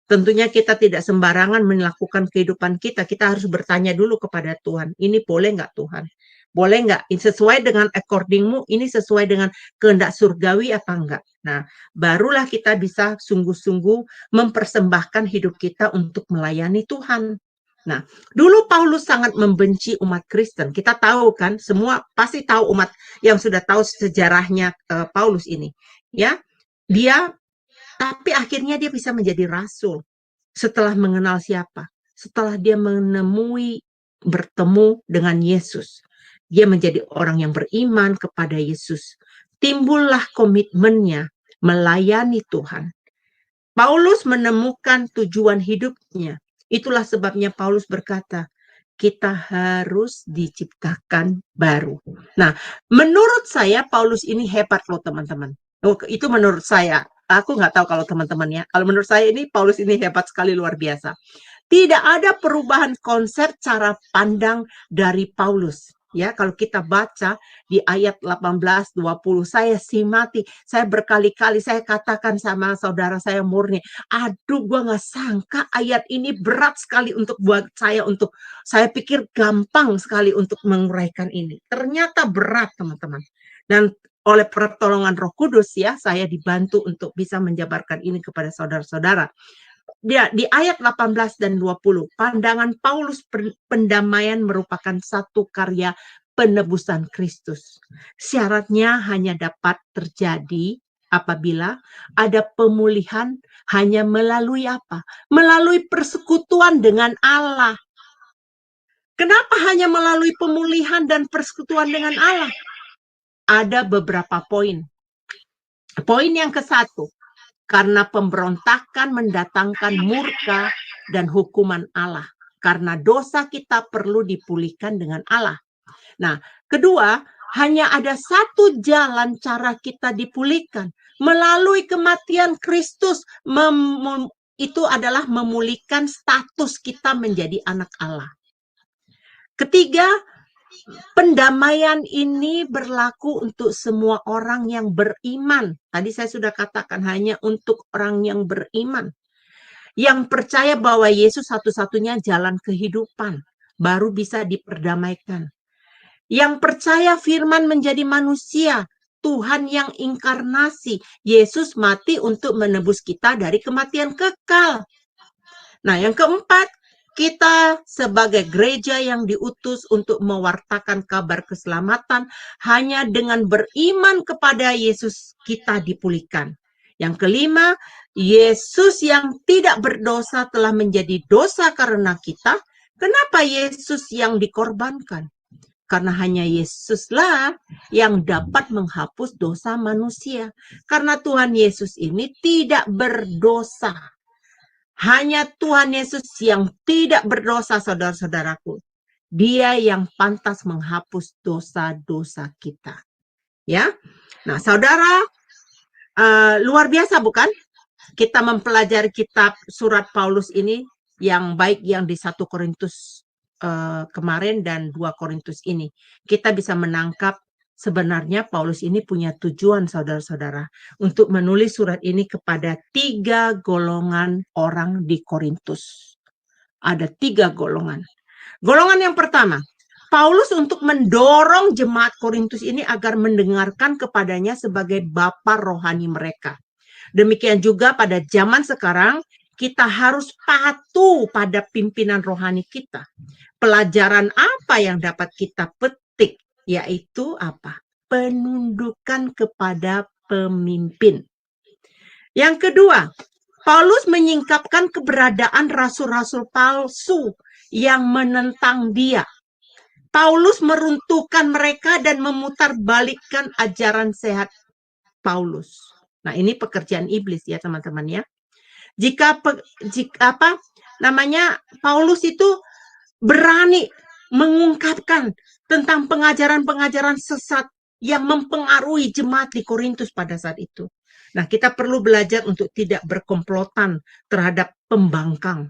Tentunya kita tidak sembarangan melakukan kehidupan kita. Kita harus bertanya dulu kepada Tuhan. Ini boleh nggak Tuhan? Boleh nggak? Sesuai dengan accordingmu, ini sesuai dengan kehendak surgawi apa enggak? Nah, barulah kita bisa sungguh-sungguh mempersembahkan hidup kita untuk melayani Tuhan. Nah, dulu Paulus sangat membenci umat Kristen. Kita tahu kan, semua pasti tahu umat yang sudah tahu sejarahnya Paulus ini. Ya, tapi akhirnya dia bisa menjadi rasul setelah mengenal siapa? Setelah dia bertemu dengan Yesus. Dia menjadi orang yang beriman kepada Yesus. Timbullah komitmennya melayani Tuhan. Paulus menemukan tujuan hidupnya. Itulah sebabnya Paulus berkata, kita harus diciptakan baru. Nah, menurut saya Paulus ini hebat loh teman-teman. Itu menurut saya. Aku nggak tahu kalau teman-teman ya. Kalau menurut saya ini Paulus ini hebat sekali, luar biasa. Tidak ada perubahan konsep cara pandang dari Paulus. Ya, kalau kita baca di ayat 18-20, saya simati, saya berkali-kali saya katakan sama saudara saya Murni, aduh gua nggak sangka ayat ini berat sekali untuk buat saya pikir gampang sekali untuk menguraikan ini. Ternyata berat teman-teman. Dan oleh pertolongan Roh Kudus ya, saya dibantu untuk bisa menjabarkan ini kepada saudara-saudara. Di ayat 18 dan 20, pandangan Paulus pendamaian merupakan satu karya penebusan Kristus. Syaratnya hanya dapat terjadi apabila ada pemulihan hanya melalui apa? Melalui persekutuan dengan Allah. Kenapa hanya melalui pemulihan dan persekutuan dengan Allah? Ada beberapa poin. Poin yang ke-1, karena pemberontakan mendatangkan murka dan hukuman Allah. Karena dosa kita perlu dipulihkan dengan Allah. Nah, kedua, hanya ada satu jalan cara kita dipulihkan. Melalui kematian Kristus, itu adalah memulihkan status kita menjadi anak Allah. Ketiga, pendamaian ini berlaku untuk semua orang yang beriman. Tadi saya sudah katakan hanya untuk orang yang beriman. Yang percaya bahwa Yesus satu-satunya jalan kehidupan. Baru bisa diperdamaikan. Yang percaya firman menjadi manusia. Tuhan yang inkarnasi. Yesus mati untuk menebus kita dari kematian kekal. Nah, yang keempat, Kita sebagai gereja yang diutus untuk mewartakan kabar keselamatan hanya dengan beriman kepada Yesus kita dipulihkan. Yang kelima, Yesus yang tidak berdosa telah menjadi dosa karena kita. Kenapa Yesus yang dikorbankan? Karena hanya Yesuslah yang dapat menghapus dosa manusia. Karena Tuhan Yesus ini tidak berdosa. Hanya Tuhan Yesus yang tidak berdosa, saudara-saudaraku. Dia yang pantas menghapus dosa-dosa kita. Ya, nah saudara, luar biasa bukan? Kita mempelajari kitab surat Paulus ini yang baik yang di 1 Korintus kemarin dan 2 Korintus ini. Kita bisa menangkap sebenarnya Paulus ini punya tujuan, saudara-saudara, untuk menulis surat ini kepada 3 golongan orang di Korintus. Ada 3 golongan. Golongan yang pertama, Paulus untuk mendorong jemaat Korintus ini agar mendengarkan kepadanya sebagai bapa rohani mereka. Demikian juga pada zaman sekarang, kita harus patuh pada pimpinan rohani kita. Pelajaran apa yang dapat kita petik? Yaitu apa? Penundukan kepada pemimpin. Yang kedua, Paulus menyingkapkan keberadaan rasul-rasul palsu yang menentang dia. Paulus meruntuhkan mereka dan memutarbalikkan ajaran sehat Paulus. Nah, ini pekerjaan iblis ya, teman-teman ya. Jika Paulus itu berani mengungkapkan tentang pengajaran-pengajaran sesat yang mempengaruhi jemaat di Korintus pada saat itu. Nah, kita perlu belajar untuk tidak berkomplotan terhadap pembangkang,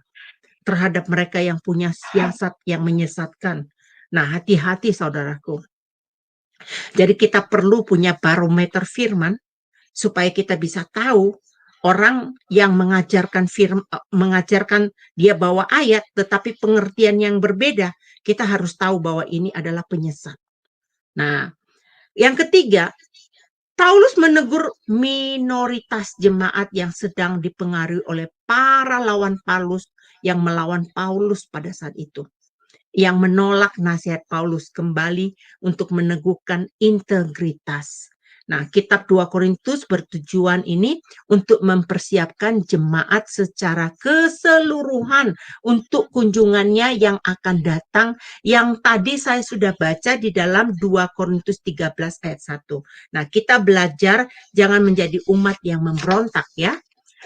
terhadap mereka yang punya siasat yang menyesatkan. Nah, hati-hati saudaraku. Jadi kita perlu punya barometer firman supaya kita bisa tahu orang yang mengajarkan dia bawa ayat tetapi pengertian yang berbeda, kita harus tahu bahwa ini adalah penyesat. Nah, yang ketiga, Paulus menegur minoritas jemaat yang sedang dipengaruhi oleh para lawan Paulus yang melawan Paulus pada saat itu, yang menolak nasihat Paulus kembali untuk meneguhkan integritas. Nah, kitab 2 Korintus bertujuan ini untuk mempersiapkan jemaat secara keseluruhan untuk kunjungannya yang akan datang, yang tadi saya sudah baca di dalam 2 Korintus 13 ayat 1. Nah, kita belajar jangan menjadi umat yang memberontak ya.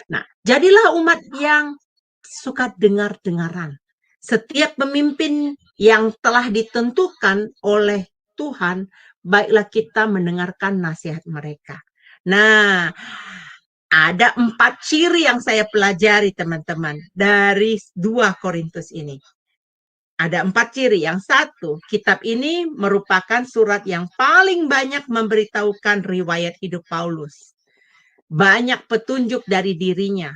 Nah, jadilah umat yang suka dengar-dengaran. Setiap pemimpin yang telah ditentukan oleh Tuhan, baiklah kita mendengarkan nasihat mereka. Nah, ada 4 ciri yang saya pelajari teman-teman dari 2 Korintus ini. Ada 4 ciri. Yang satu, kitab ini merupakan surat yang paling banyak memberitahukan riwayat hidup Paulus. Banyak petunjuk dari dirinya.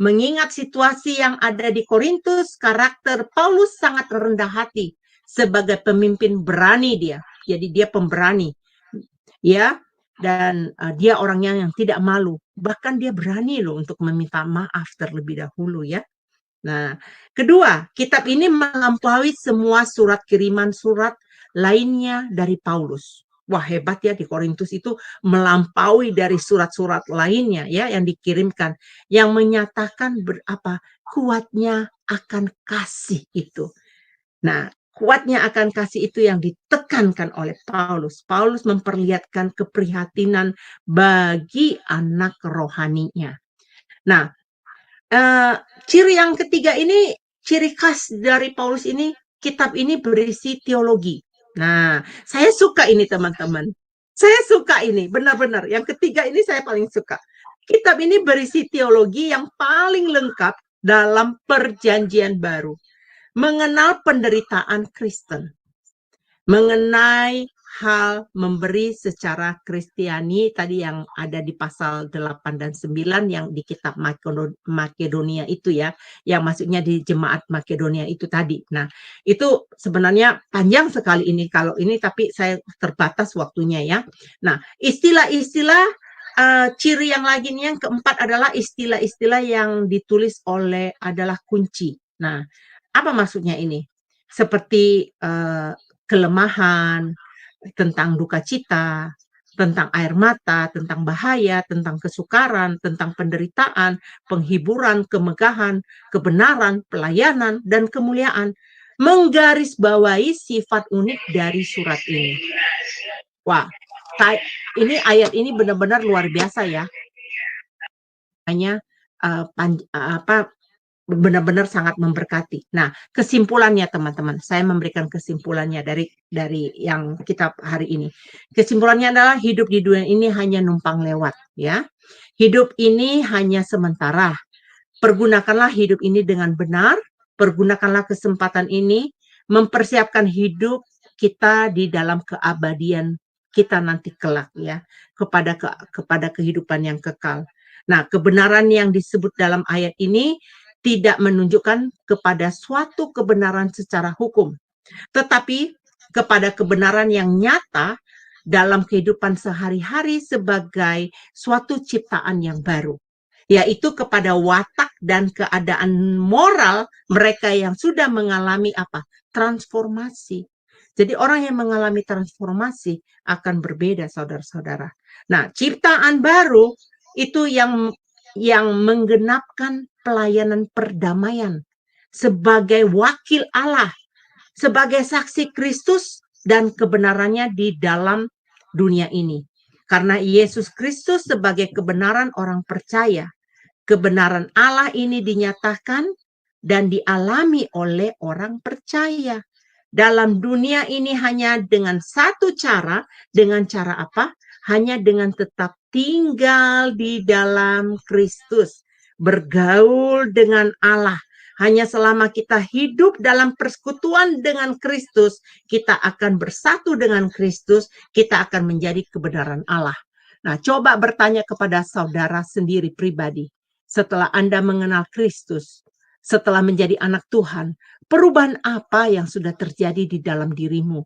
Mengingat situasi yang ada di Korintus, karakter Paulus sangat rendah hati. Sebagai pemimpin berani dia. Jadi dia pemberani. Ya, dan dia orangnya yang tidak malu. Bahkan dia berani loh untuk meminta maaf terlebih dahulu ya. Nah, kedua, kitab ini melampaui semua surat kiriman surat lainnya dari Paulus. Wah, hebat ya, di Korintus itu melampaui dari surat-surat lainnya ya yang dikirimkan, yang menyatakan kuatnya akan kasih itu. Nah, kuatnya akan kasih itu yang ditekankan oleh Paulus. Paulus memperlihatkan keprihatinan bagi anak rohaninya. Nah, ciri yang ketiga ini, ciri khas dari Paulus ini, kitab ini berisi teologi. Nah, saya suka ini teman-teman. Saya suka ini, benar-benar. Yang ketiga ini saya paling suka. Kitab ini berisi teologi yang paling lengkap dalam Perjanjian Baru. Mengenal penderitaan Kristen. Mengenai hal memberi secara Kristiani tadi yang ada di pasal 8 dan 9 yang di kitab Makedonia itu ya, yang maksudnya di jemaat Makedonia itu tadi. Nah, itu sebenarnya panjang sekali ini kalau ini, tapi saya terbatas waktunya ya. Nah, istilah-istilah ciri yang lainnya yang keempat adalah istilah-istilah yang ditulis adalah kunci. Nah, Apa maksudnya ini? Seperti kelemahan, tentang duka cita, tentang air mata, tentang bahaya, tentang kesukaran, tentang penderitaan, penghiburan, kemegahan, kebenaran, pelayanan, dan kemuliaan. Menggarisbawahi sifat unik dari surat ini. Wah, ini ayat ini benar-benar luar biasa ya. Hanya benar-benar sangat memberkati. Nah, kesimpulannya teman-teman, saya memberikan kesimpulannya dari yang kitab hari ini. Kesimpulannya adalah hidup di dunia ini hanya numpang lewat, ya. Hidup ini hanya sementara. Pergunakanlah hidup ini dengan benar, pergunakanlah kesempatan ini, mempersiapkan hidup kita di dalam keabadian kita nanti kelak, ya, kepada kehidupan yang kekal. Nah, kebenaran yang disebut dalam ayat ini tidak menunjukkan kepada suatu kebenaran secara hukum, tetapi kepada kebenaran yang nyata dalam kehidupan sehari-hari sebagai suatu ciptaan yang baru, yaitu kepada watak dan keadaan moral mereka yang sudah mengalami apa? Transformasi. Jadi orang yang mengalami transformasi akan berbeda, saudara-saudara. Nah, ciptaan baru itu yang menggenapkan pelayanan perdamaian sebagai wakil Allah, sebagai saksi Kristus dan kebenarannya di dalam dunia ini. Karena Yesus Kristus sebagai kebenaran orang percaya, kebenaran Allah ini dinyatakan dan dialami oleh orang percaya. Dalam dunia ini hanya dengan satu cara, dengan cara apa? Hanya dengan tetap tinggal di dalam Kristus, bergaul dengan Allah. Hanya selama kita hidup dalam persekutuan dengan Kristus, kita akan bersatu dengan Kristus, kita akan menjadi kebenaran Allah. Nah, coba bertanya kepada saudara sendiri pribadi. Setelah Anda mengenal Kristus, setelah menjadi anak Tuhan, perubahan apa yang sudah terjadi di dalam dirimu?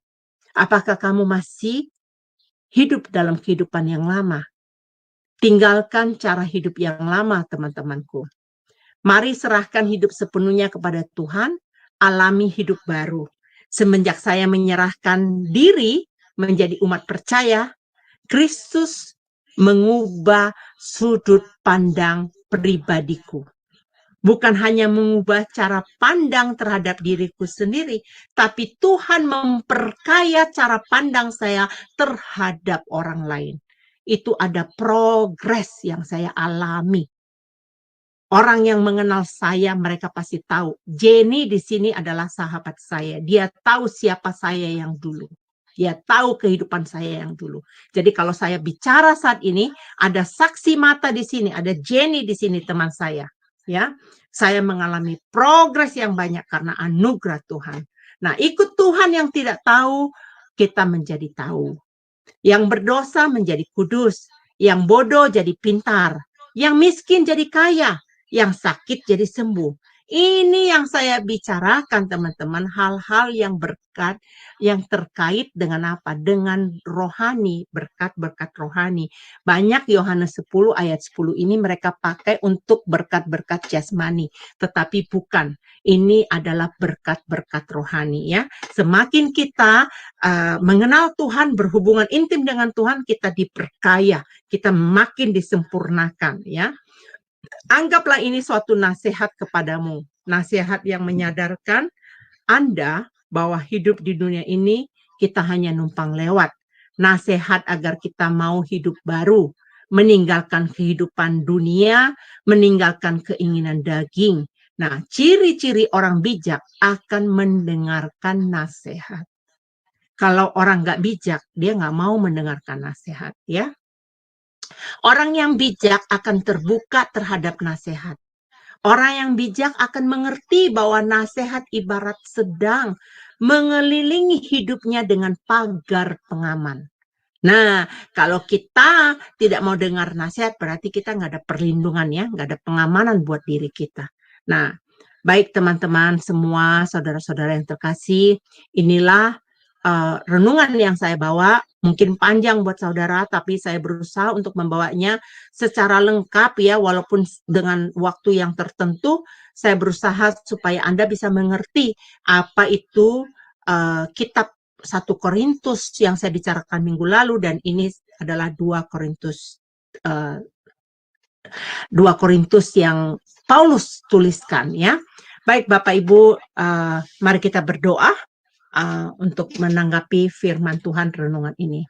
Apakah kamu masih hidup dalam kehidupan yang lama? Tinggalkan cara hidup yang lama, teman-temanku. Mari serahkan hidup sepenuhnya kepada Tuhan, alami hidup baru. Semenjak saya menyerahkan diri menjadi umat percaya, Kristus mengubah sudut pandang pribadiku. Bukan hanya mengubah cara pandang terhadap diriku sendiri, tapi Tuhan memperkaya cara pandang saya terhadap orang lain. Itu ada progres yang saya alami. Orang yang mengenal saya, mereka pasti tahu. Jenny di sini adalah sahabat saya. Dia tahu siapa saya yang dulu. Dia tahu kehidupan saya yang dulu. Jadi kalau saya bicara saat ini, ada saksi mata di sini, ada Jenny di sini teman saya. Ya, saya mengalami progres yang banyak karena anugerah Tuhan. Nah, ikut Tuhan yang tidak tahu, kita menjadi tahu. Yang berdosa menjadi kudus, yang bodoh jadi pintar, yang miskin jadi kaya, yang sakit jadi sembuh. Ini yang saya bicarakan teman-teman, hal-hal yang berkat, yang terkait dengan apa? Dengan rohani, berkat-berkat rohani. Banyak Yohanes 10 ayat 10 ini mereka pakai untuk berkat-berkat jasmani. Tetapi bukan, ini adalah berkat-berkat rohani ya. Semakin kita mengenal Tuhan, berhubungan intim dengan Tuhan, kita diperkaya, kita makin disempurnakan ya. Anggaplah ini suatu nasihat kepadamu, nasihat yang menyadarkan Anda bahwa hidup di dunia ini kita hanya numpang lewat. Nasihat agar kita mau hidup baru, meninggalkan kehidupan dunia, meninggalkan keinginan daging. Nah, ciri-ciri orang bijak akan mendengarkan nasihat. Kalau orang nggak bijak, dia nggak mau mendengarkan nasihat, ya. Orang yang bijak akan terbuka terhadap nasihat. Orang yang bijak akan mengerti bahwa nasihat ibarat sedang mengelilingi hidupnya dengan pagar pengaman. Nah, kalau kita tidak mau dengar nasihat, berarti kita nggak ada perlindungan ya, nggak ada pengamanan buat diri kita. Nah, baik teman-teman semua, saudara-saudara yang terkasih, inilah renungan yang saya bawa mungkin panjang buat saudara, tapi saya berusaha untuk membawanya secara lengkap ya, walaupun dengan waktu yang tertentu. Saya berusaha supaya Anda bisa mengerti apa itu kitab 1 Korintus yang saya bicarakan minggu lalu, dan ini adalah 2 Korintus yang Paulus tuliskan ya. Baik Bapak Ibu, mari kita berdoa untuk menanggapi firman Tuhan renungan ini.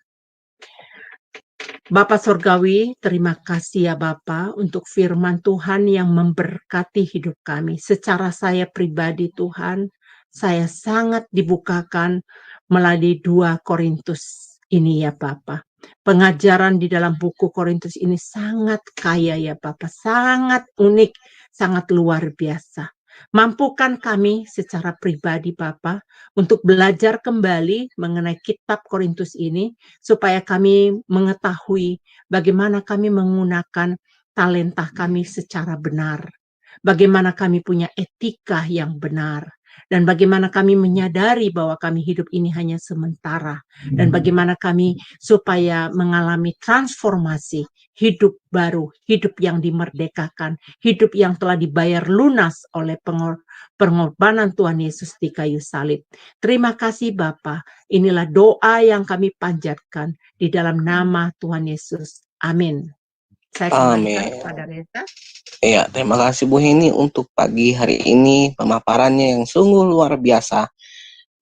Bapa Sorgawi, terima kasih ya Bapa untuk firman Tuhan yang memberkati hidup kami. Secara saya pribadi Tuhan, saya sangat dibukakan melalui 2 Korintus ini ya Bapa. Pengajaran di dalam buku Korintus ini sangat kaya ya Bapa, sangat unik, sangat luar biasa. Mampukan kami secara pribadi Bapa untuk belajar kembali mengenai kitab Korintus ini supaya kami mengetahui bagaimana kami menggunakan talenta kami secara benar, bagaimana kami punya etika yang benar, dan bagaimana kami menyadari bahwa kami hidup ini hanya sementara, dan bagaimana kami supaya mengalami transformasi, hidup baru, hidup yang dimerdekakan, hidup yang telah dibayar lunas oleh pengorbanan Tuhan Yesus di kayu salib. Terima kasih Bapa, inilah doa yang kami panjatkan di dalam nama Tuhan Yesus. Amin. Saya kembalikan kepada Reza. Iya, terima kasih Bu Heni untuk pagi hari ini, pemaparannya yang sungguh luar biasa.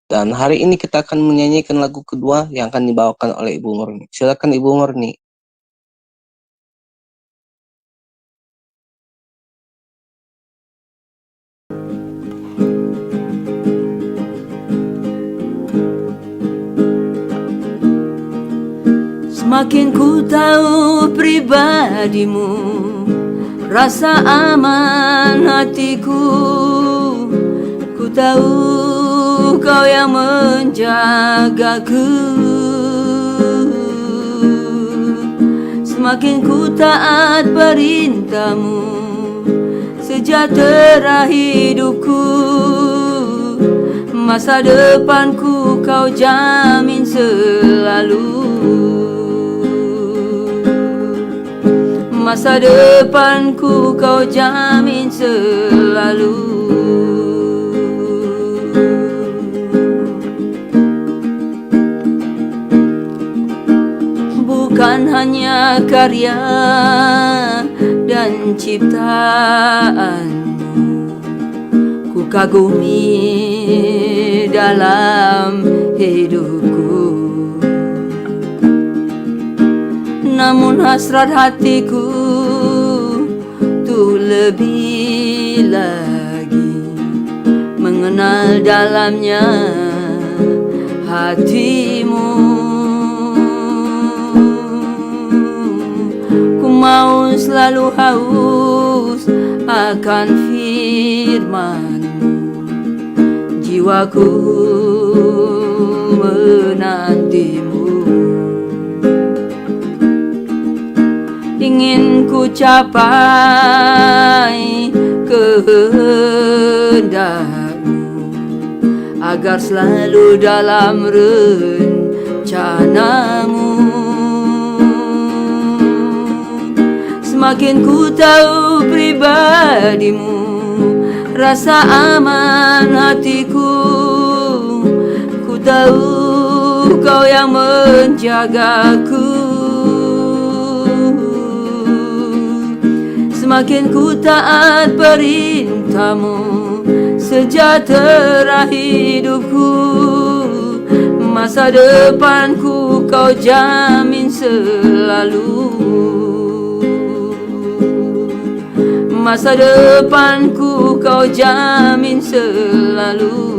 Dan hari ini kita akan menyanyikan lagu kedua yang akan dibawakan oleh Ibu Murni. Silakan Ibu Murni. Semakin ku tahu pribadimu, rasa aman hatiku. Ku tahu kau yang menjagaku. Semakin ku taat perintahmu, sejahtera hidupku. Masa depanku kau jamin selalu. Masa depanku kau jamin selalu. Bukan hanya karya dan ciptaanmu ku kagumi dalam hidupku, namun hasrat hatiku tuh lebih lagi mengenal dalamnya hatimu. Ku mau selalu haus akan firman-Mu, jiwaku menantimu. Ingin ku capai kehendak-Mu agar selalu dalam rencana-Mu. Semakin ku tahu pribadi-Mu, rasa aman hatiku. Ku tahu kau yang menjagaku. Semakin ku taat perintah-Mu, sejahtera hidupku. Masa depanku kau jamin selalu. Masa depanku kau jamin selalu.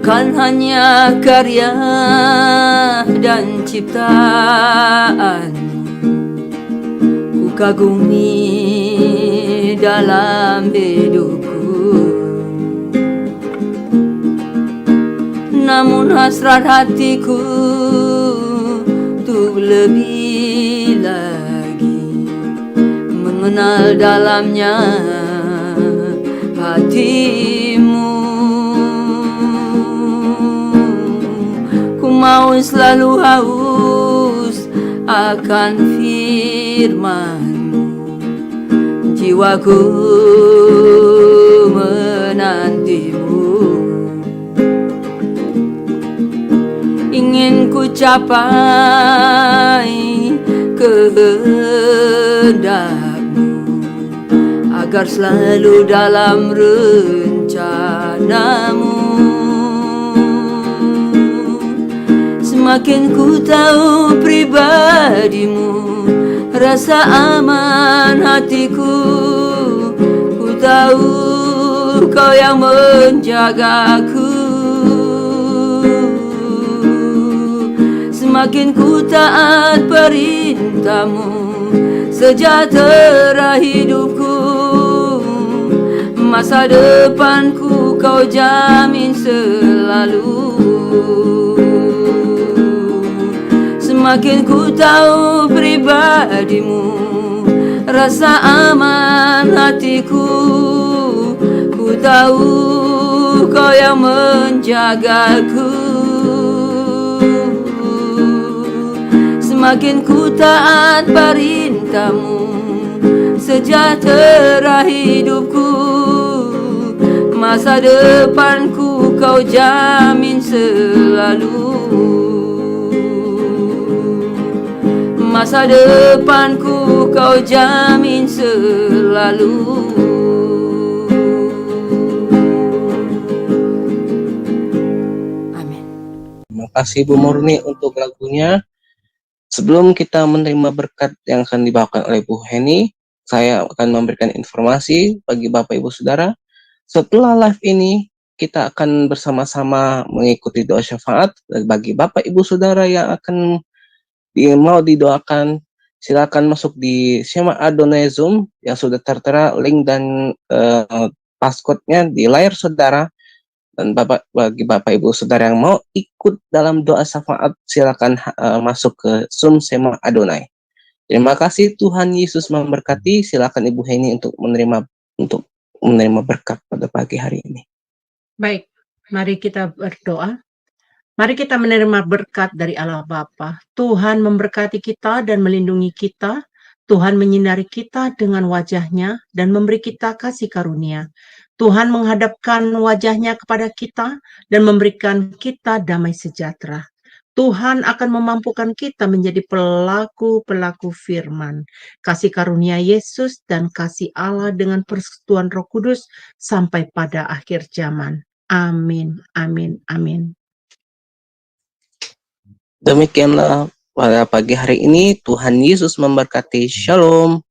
Bukan hanya karya dan ciptaan ku kagumi dalam hidupku, namun hasrat hatiku tuh lebih lagi mengenal dalamnya hatimu. Ku mau selalu haus akan firman-Mu, jiwaku menantimu. Ingin ku capai kehendak-Mu, agar selalu dalam rencana-Mu. Semakin ku tahu pribadi-Mu, rasa aman hatiku. Ku tahu Kau yang menjagaku. Semakin ku taat perintah-Mu, sejahtera hidupku. Masa depanku Kau jamin selalu. Semakin ku tahu pribadi-Mu, rasa aman hatiku. Ku tahu Kau yang menjagaku. Semakin ku taat perintah-Mu, sejahtera hidupku. Masa depanku Kau jamin selalu. Masa depanku Kau jamin selalu. Terima kasih Bu Murni untuk lagunya. Sebelum kita menerima berkat yang akan dibawakan oleh Bu Heni, saya akan memberikan informasi bagi Bapak Ibu Saudara. Setelah live ini, kita akan bersama-sama mengikuti doa syafaat bagi Bapak Ibu Saudara yang akan mau didoakan. Silakan masuk di Shema Adonai Zoom yang sudah tertera link dan passcode-nya di layar saudara. Dan bagi Bapak Ibu Saudara yang mau ikut dalam doa syafaat, silakan masuk ke Zoom Shema Adonai. Terima kasih, Tuhan Yesus memberkati. Silakan Ibu Heni untuk menerima berkat pada pagi hari ini. Baik, mari kita berdoa. Mari kita menerima berkat dari Allah Bapa. Tuhan memberkati kita dan melindungi kita. Tuhan menyinari kita dengan wajah-Nya dan memberi kita kasih karunia. Tuhan menghadapkan wajah-Nya kepada kita dan memberikan kita damai sejahtera. Tuhan akan memampukan kita menjadi pelaku-pelaku firman. Kasih karunia Yesus dan kasih Allah dengan persekutuan Roh Kudus sampai pada akhir zaman. Amin, amin, amin. Demikianlah pada pagi hari ini. Tuhan Yesus memberkati. Shalom.